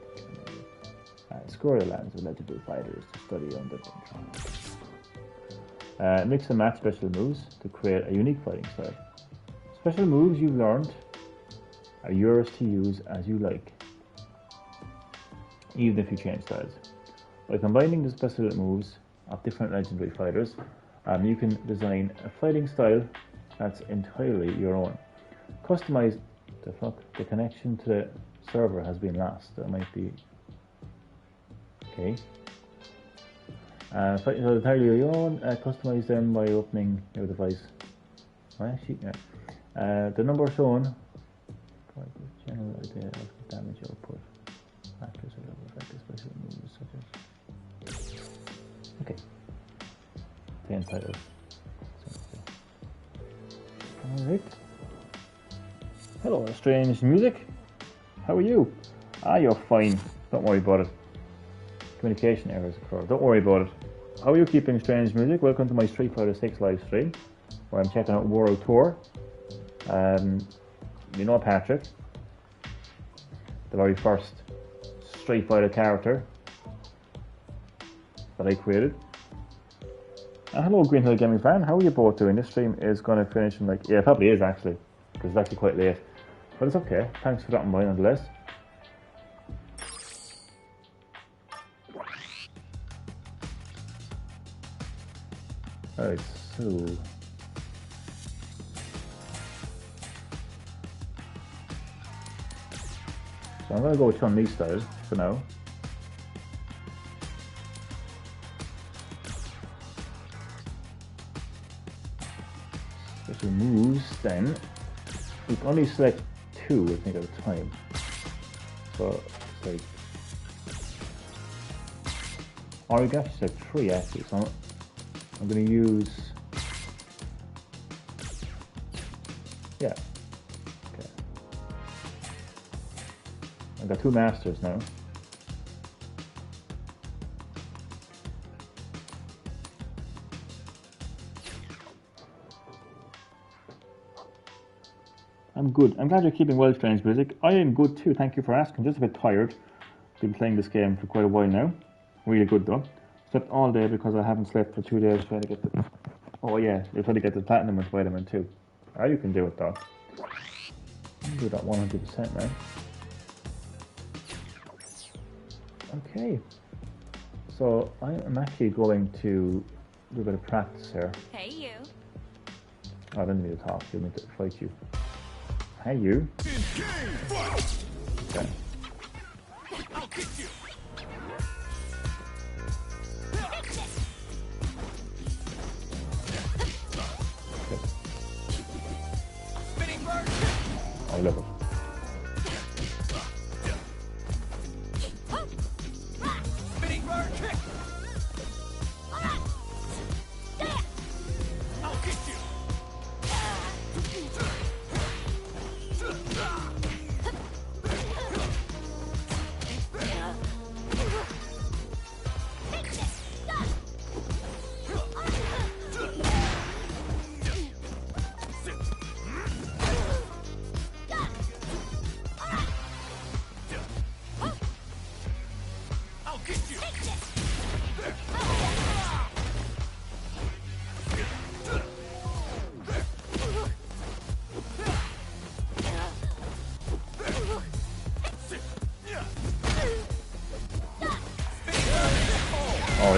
Score your lands with legible fighters to study under the mix and match special moves to create a unique fighting style. Special moves you've learned are yours to use as you like, even if you change styles. By combining the special moves of different legendary fighters, you can design a fighting style that's entirely your own. Customize the connection to the server has been lost. That might be okay. Fighting style entirely your own. Customize them by opening your device. Oh, actually, yeah. The number shown. General idea of damage output. Factors or level effective special moves such as. Okay. 10 titles. Alright. Hello, strange music. How are you? You're fine. Don't worry about it. Communication errors occur. Don't worry about it. How are you keeping, strange music? Welcome to my Street Fighter 6 live stream, where I'm checking out World Tour. You know Patrick, the very first Street Fighter character that I created. Hello Green Hill Gaming fan, how are you both doing? This stream is going to finish in it probably is actually, because it's actually quite late. But it's okay, thanks for dropping by nonetheless. Alright, so... I'm going to go with Chun-Li style for now. Special moves then. We can only select 2 I think at a time. So it's like... or we can actually select 3 actually. So I'm going to use... yeah. I've got 2 masters now. I'm good. I'm glad you're keeping well, strange music. I am good too, thank you for asking. Just a bit tired. Been playing this game for quite a while now. Really good though. Slept all day because I haven't slept for 2 days trying to get the... oh yeah, you're trying to get the platinum with Vitamin 2. You can do it though. You can do that 100% now. Okay, so I am actually going to do a bit of practice here. Hey you. I don't need to talk, you'll need to fight you. Hey you. Okay. I'll kick you. I love it.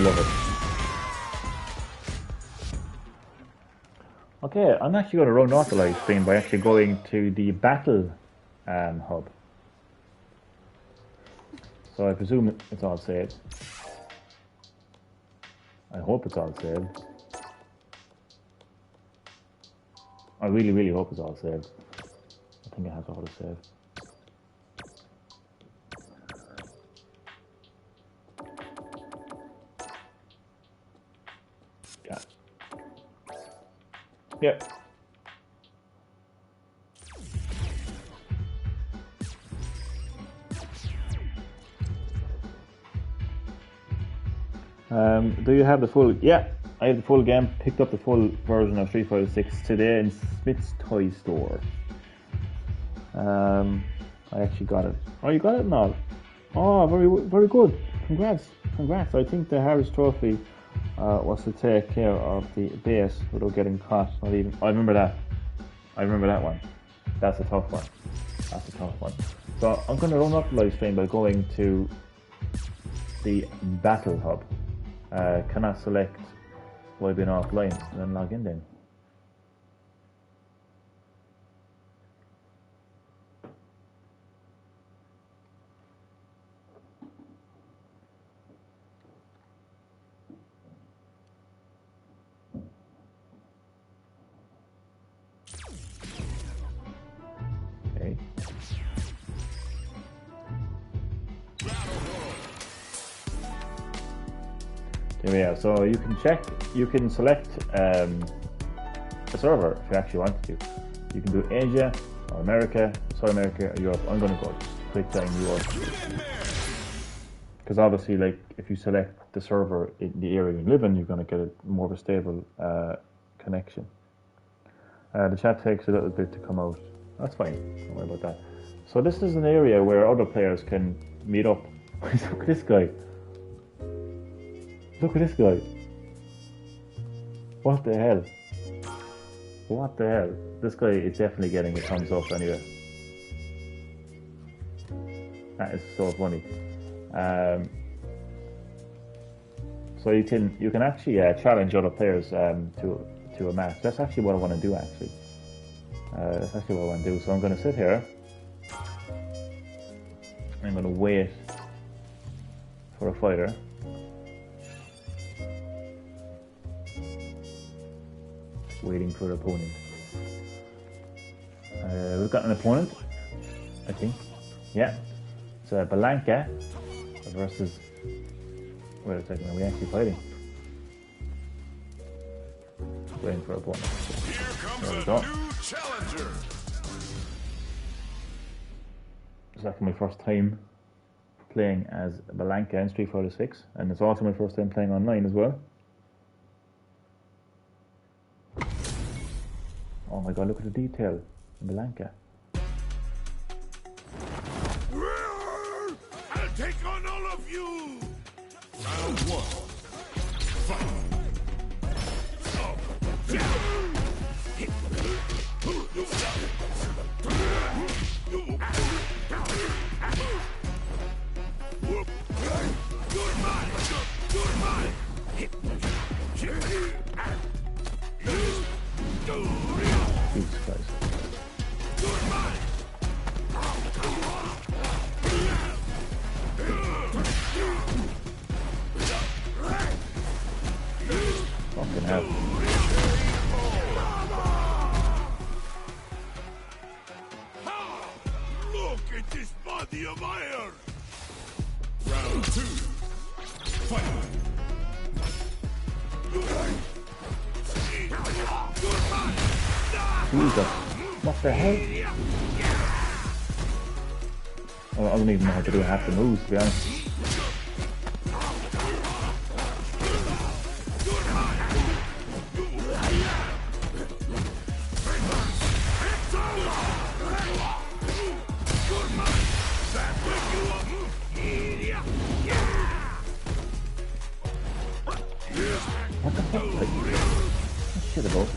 love it. Okay, I'm actually going to run off the live stream by actually going to the battle hub. So I presume it's all saved. I hope it's all saved. I really, really hope it's all saved. I think I have to auto save. Yeah. Yep. Do you have the full? Yeah, I have the full game. Picked up the full version of Street Fighter 6 today in Smith's Toy Store. I actually got it. Oh, you got it now? Oh, very, very good. Congrats, congrats. I think the Harris Trophy was to take care of the base without getting caught. Not even. I remember that. I remember that one. That's a tough one. That's a tough one. So I'm going to run up the live stream by going to the Battle Hub. Can I select while being offline and then log in then? Okay. There we are. So you can check, you can select a server if you actually want to. You can do Asia, or America, South America, or Europe. I'm going to go just click down Europe. Because obviously, like, if you select the server in the area you live in, you're going to get a more of a stable connection. The chat takes a little bit to come out. That's fine. Don't worry about that. So this is an area where other players can meet up. Look at this guy. Look at this guy. What the hell? What the hell? This guy is definitely getting a thumbs up anyway. That is so funny. So you can actually challenge other players to a match. That's actually what I want to do. Actually, that's actually what I want to do. So I'm going to sit here. I'm going to wait for a fighter. Waiting for an opponent. We've got an opponent, I think. Yeah, it's Blanka versus. Wait a second, are we actually fighting? Waiting for an opponent. Here comes a new challenger. It's actually my first time playing as Blanka in Street Fighter 6, and it's also my first time playing online as well. Oh my god, look at the detail in Blanka. I'll take on all of you! Round one. Fight! Jesus Christ. Fucking hell. Look at this body of iron! Round two. Fight! Jesus. What the hell? Oh, I don't even know how to do half the moves, to be honest. What the fuck? Like, shit about.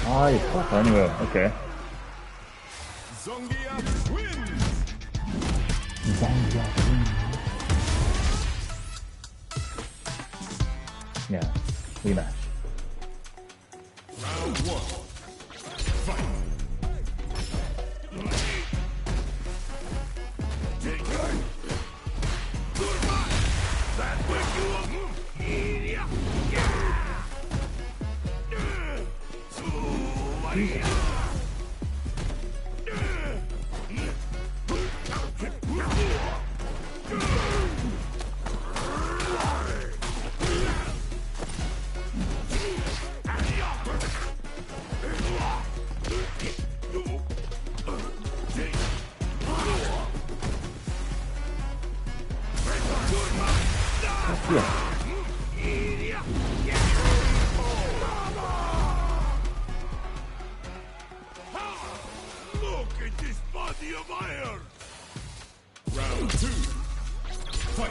Ah, you fuck anyway. Okay. Zongia wins. Yeah, rematch. Round one. Fight. That wake you up. Look at this body of iron. Round two. Fight.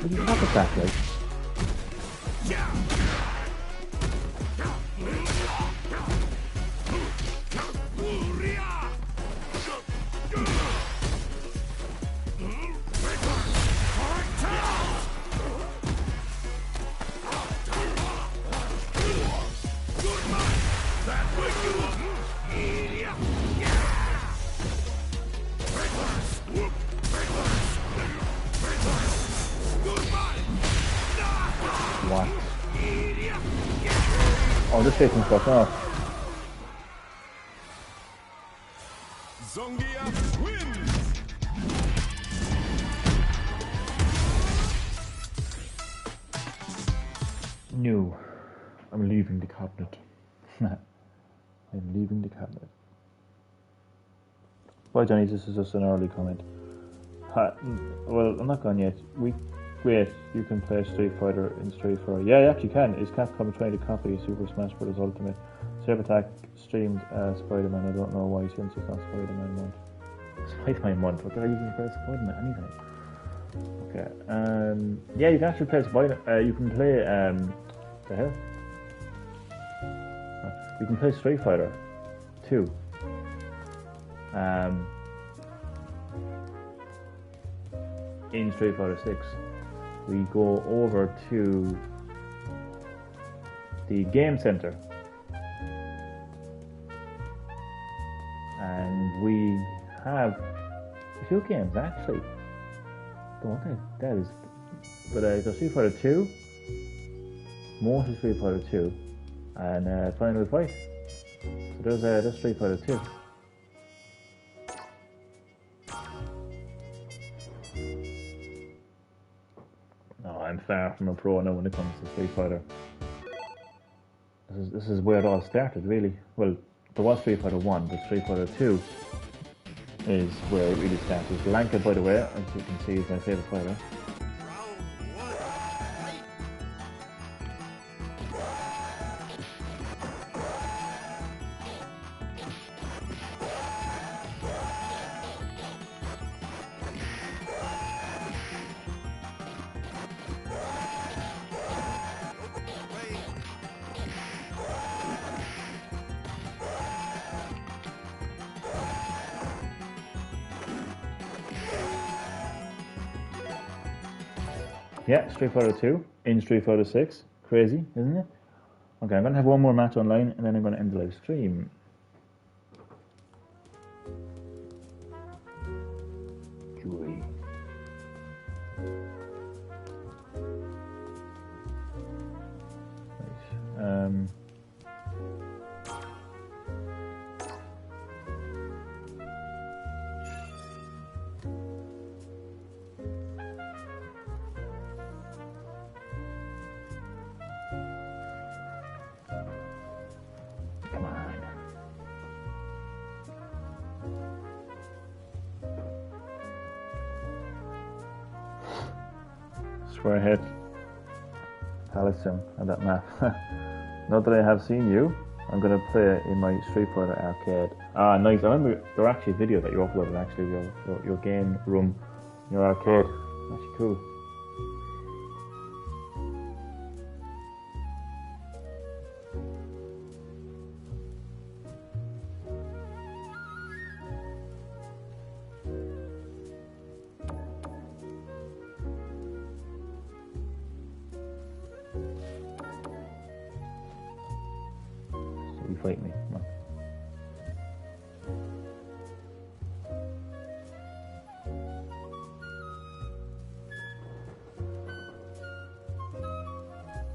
What do you talk about, like? What? Oh, this taking stuff off. Zongia wins. No, I'm leaving the cabinet. I'm leaving the cabinet. Bye, Johnny. This is just an early comment. Well, I'm not gone yet. Wait, you can play Street Fighter in Street Fighter. Yeah, you actually can. Is Capcom trying to copy Super Smash Bros. Ultimate? Saber Attack streamed Spider-Man. I don't know why, since it's not Spider-Man month. Spider-Man month. What did I even play Spider-Man anything? Okay. Yeah, you can actually play Spider. You can play the hell? You can play Street Fighter 2. In Street Fighter 6. We go over to the game center and we have a few games actually. Don't know what that is, but there's Street Fighter 2, Mortal Street Fighter 2, and Final Fight. So there's Street Fighter 2. I'm far from a pro now when it comes to Street Fighter. This is where it all started, really. Well, there was Street Fighter 1, but Street Fighter 2 is where it really started. Blanka, by the way, as you can see, is my favourite fighter. Yeah, Street Fighter 2 in Street Fighter 6. Crazy, isn't it? Okay, I'm going to have one more match online and then I'm going to end the live stream. Joy. Right. Square hit. Palestine on that map. Now that I have seen you, I'm going to play in my Street Fighter arcade. Ah, nice. I remember there were actually a video that you uploaded, actually, your game room Your arcade. Actually cool. So you fight me. Come on.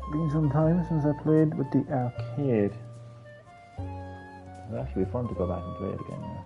Been some time since I played with the arcade. It'll actually be fun to go back and play it again, yeah.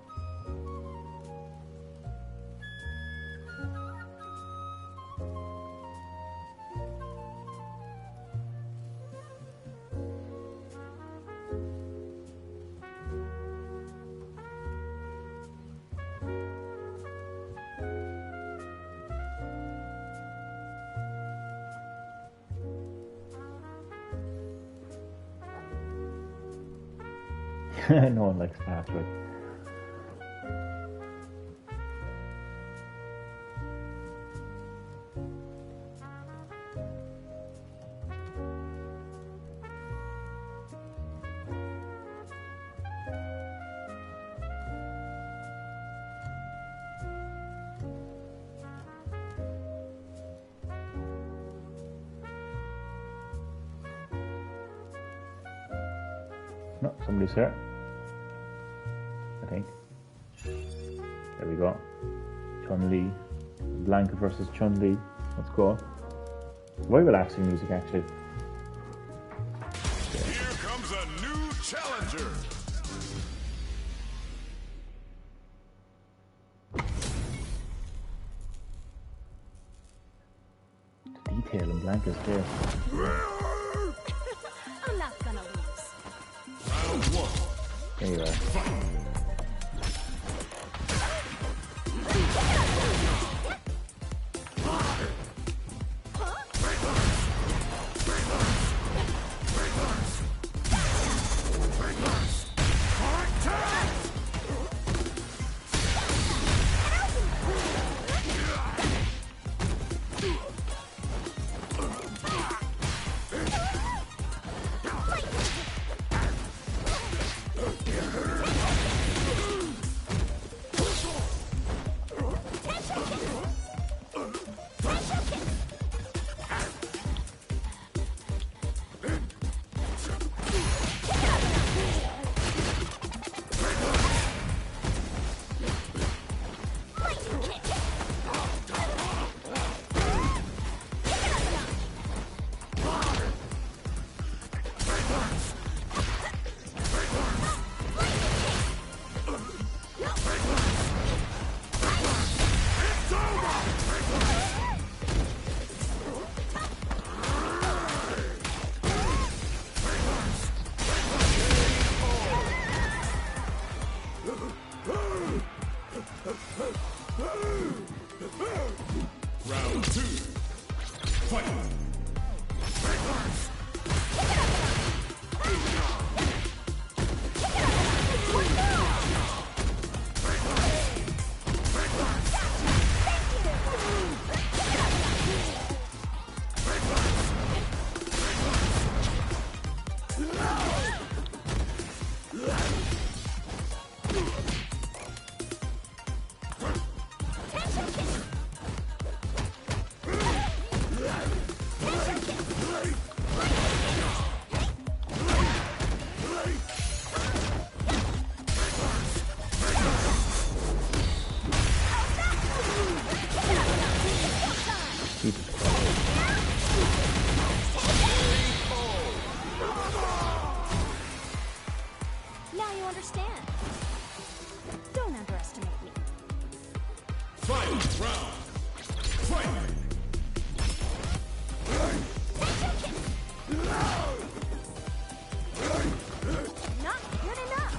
No one likes Patrick. No, somebody's here. I think. There we go. Chun-Li. Blanca versus Chun-Li. Let's go. Very relaxing music, actually. Here comes a new challenger. The detail in Blanca's face. I'm not gonna lose. Round one. There you are. Round two. Fight. Now you understand. Don't underestimate me. Final round. Fight. Not good enough.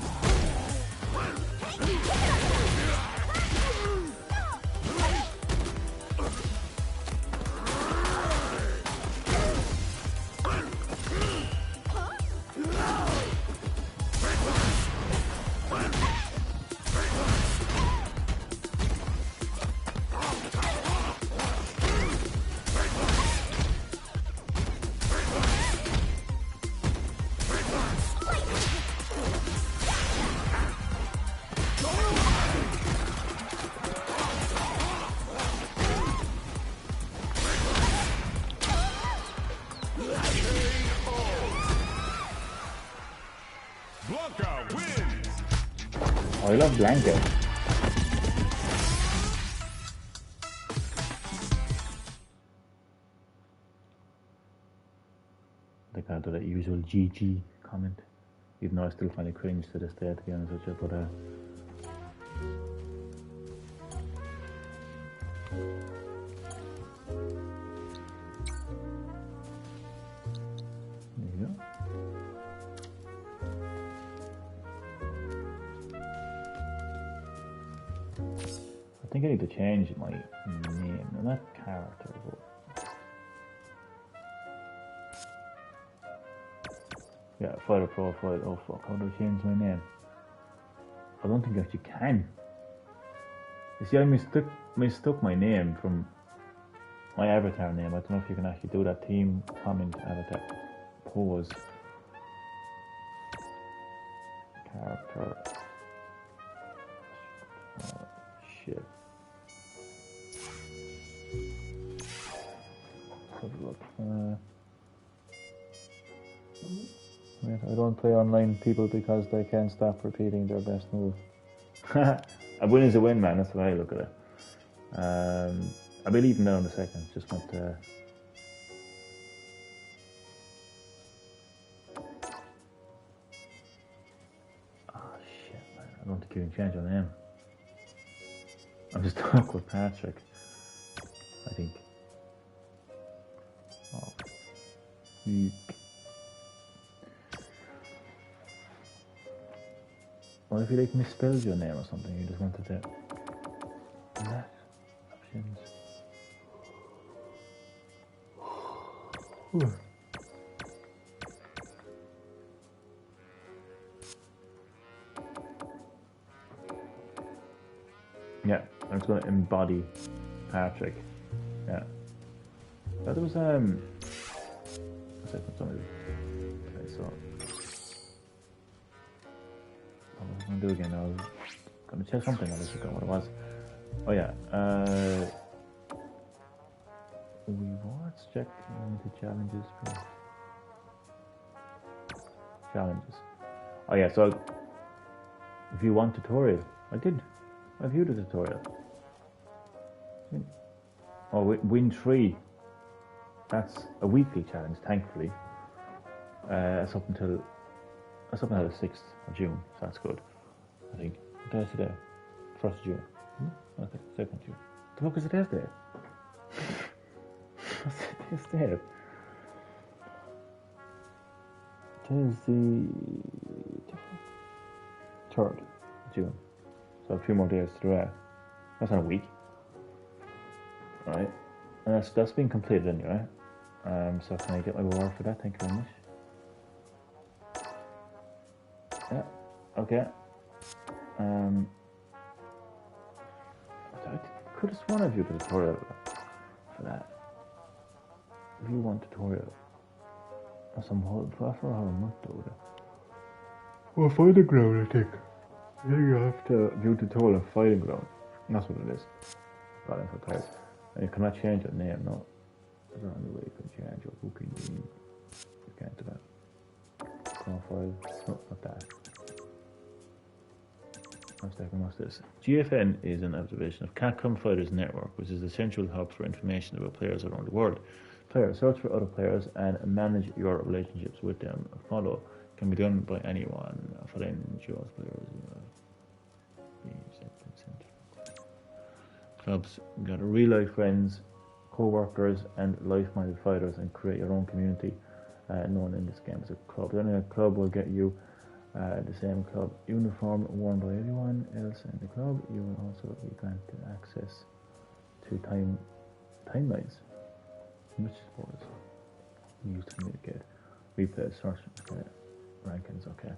I love Blanket. They can't do that usual GG comment. Even though I still find it cringe to this day, to be honest with you, but there you go. I think I need to change my name, not character, but yeah, fighter profile. Oh fuck, how do I change my name? I don't think I actually can. You see, I mistook my name from my avatar name. I don't know if you can actually do that. Team comment avatar pose character. Oh, shit. Have a look. I don't play online people because they can't stop repeating their best move. A win is a win, man. That's the way I look at it. I'll be leaving now in a second. Just want to. Oh shit, man. I don't think you can change your name. I'm just stuck with Patrick. I think. Oh. What if you like misspelled your name or something? You just wanted to. That options. Yeah, I'm just going to embody Patrick. Yeah. That was okay, so what was I going to do again? I was going to check something. I forgot what it was. Oh yeah. Rewards check into challenges. Challenges. Oh yeah. So if you want tutorial, I viewed the tutorial. Oh, win 3. That's a weekly challenge, thankfully. It's up until the 6th of June, so that's good. I think. What day is today? 1st of June. Okay, 2nd of June. The fuck is it there? What's it there? It is the 3rd of June. So a few more days to do. That's not a week. Alright. And that's been completed anyway. So can I get my reward for that? Thank you very much. Yeah, okay. I could have sworn I viewed the tutorial for that. View 1 tutorial. That's some whole, I don't know how a month over there. Well, Fighting Ground, I think. Then you have to view tutorial of Fighting Ground. That's what it is. Got info type. And you cannot change your name, no. There's no only way you can change your booking name. You can't do that. Profile. No, not that. What's this? GFN is an observation of Capcom Fighters Network, which is a central hub for information about players around the world. Players search for other players and manage your relationships with them. Follow can be done by anyone. Friends, your players. Clubs, you got real life friends, co-workers, and life-minded fighters, and create your own community. Known in this game as a club. Then a club will get you the same club uniform worn by everyone else in the club. You will also be granted access to timelines, which sports you use to communicate. Replays, search, okay. Rankings, okay.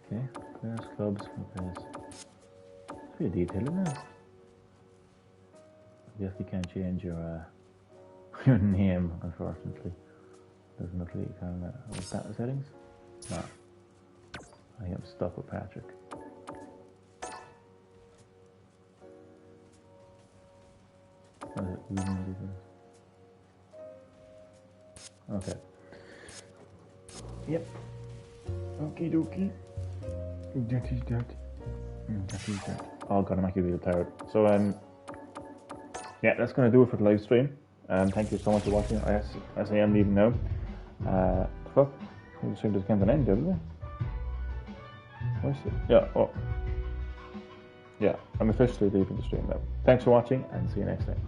Okay, players, clubs, replays. It's pretty detailed, isn't it? You definitely can't change your your name, unfortunately. Doesn't look like you can. What's that settings? No. I am stuck with Patrick. Okay. Yep. Okie dokie. Dirty. Oh god, I'm actually really tired. So yeah, that's gonna do it for the live stream. Thank you so much for watching. As I am leaving now. Fuck, the stream just came to an end, didn't it? Where's it? Yeah. Oh. Yeah, I'm officially leaving the stream now. Thanks for watching, and see you next time.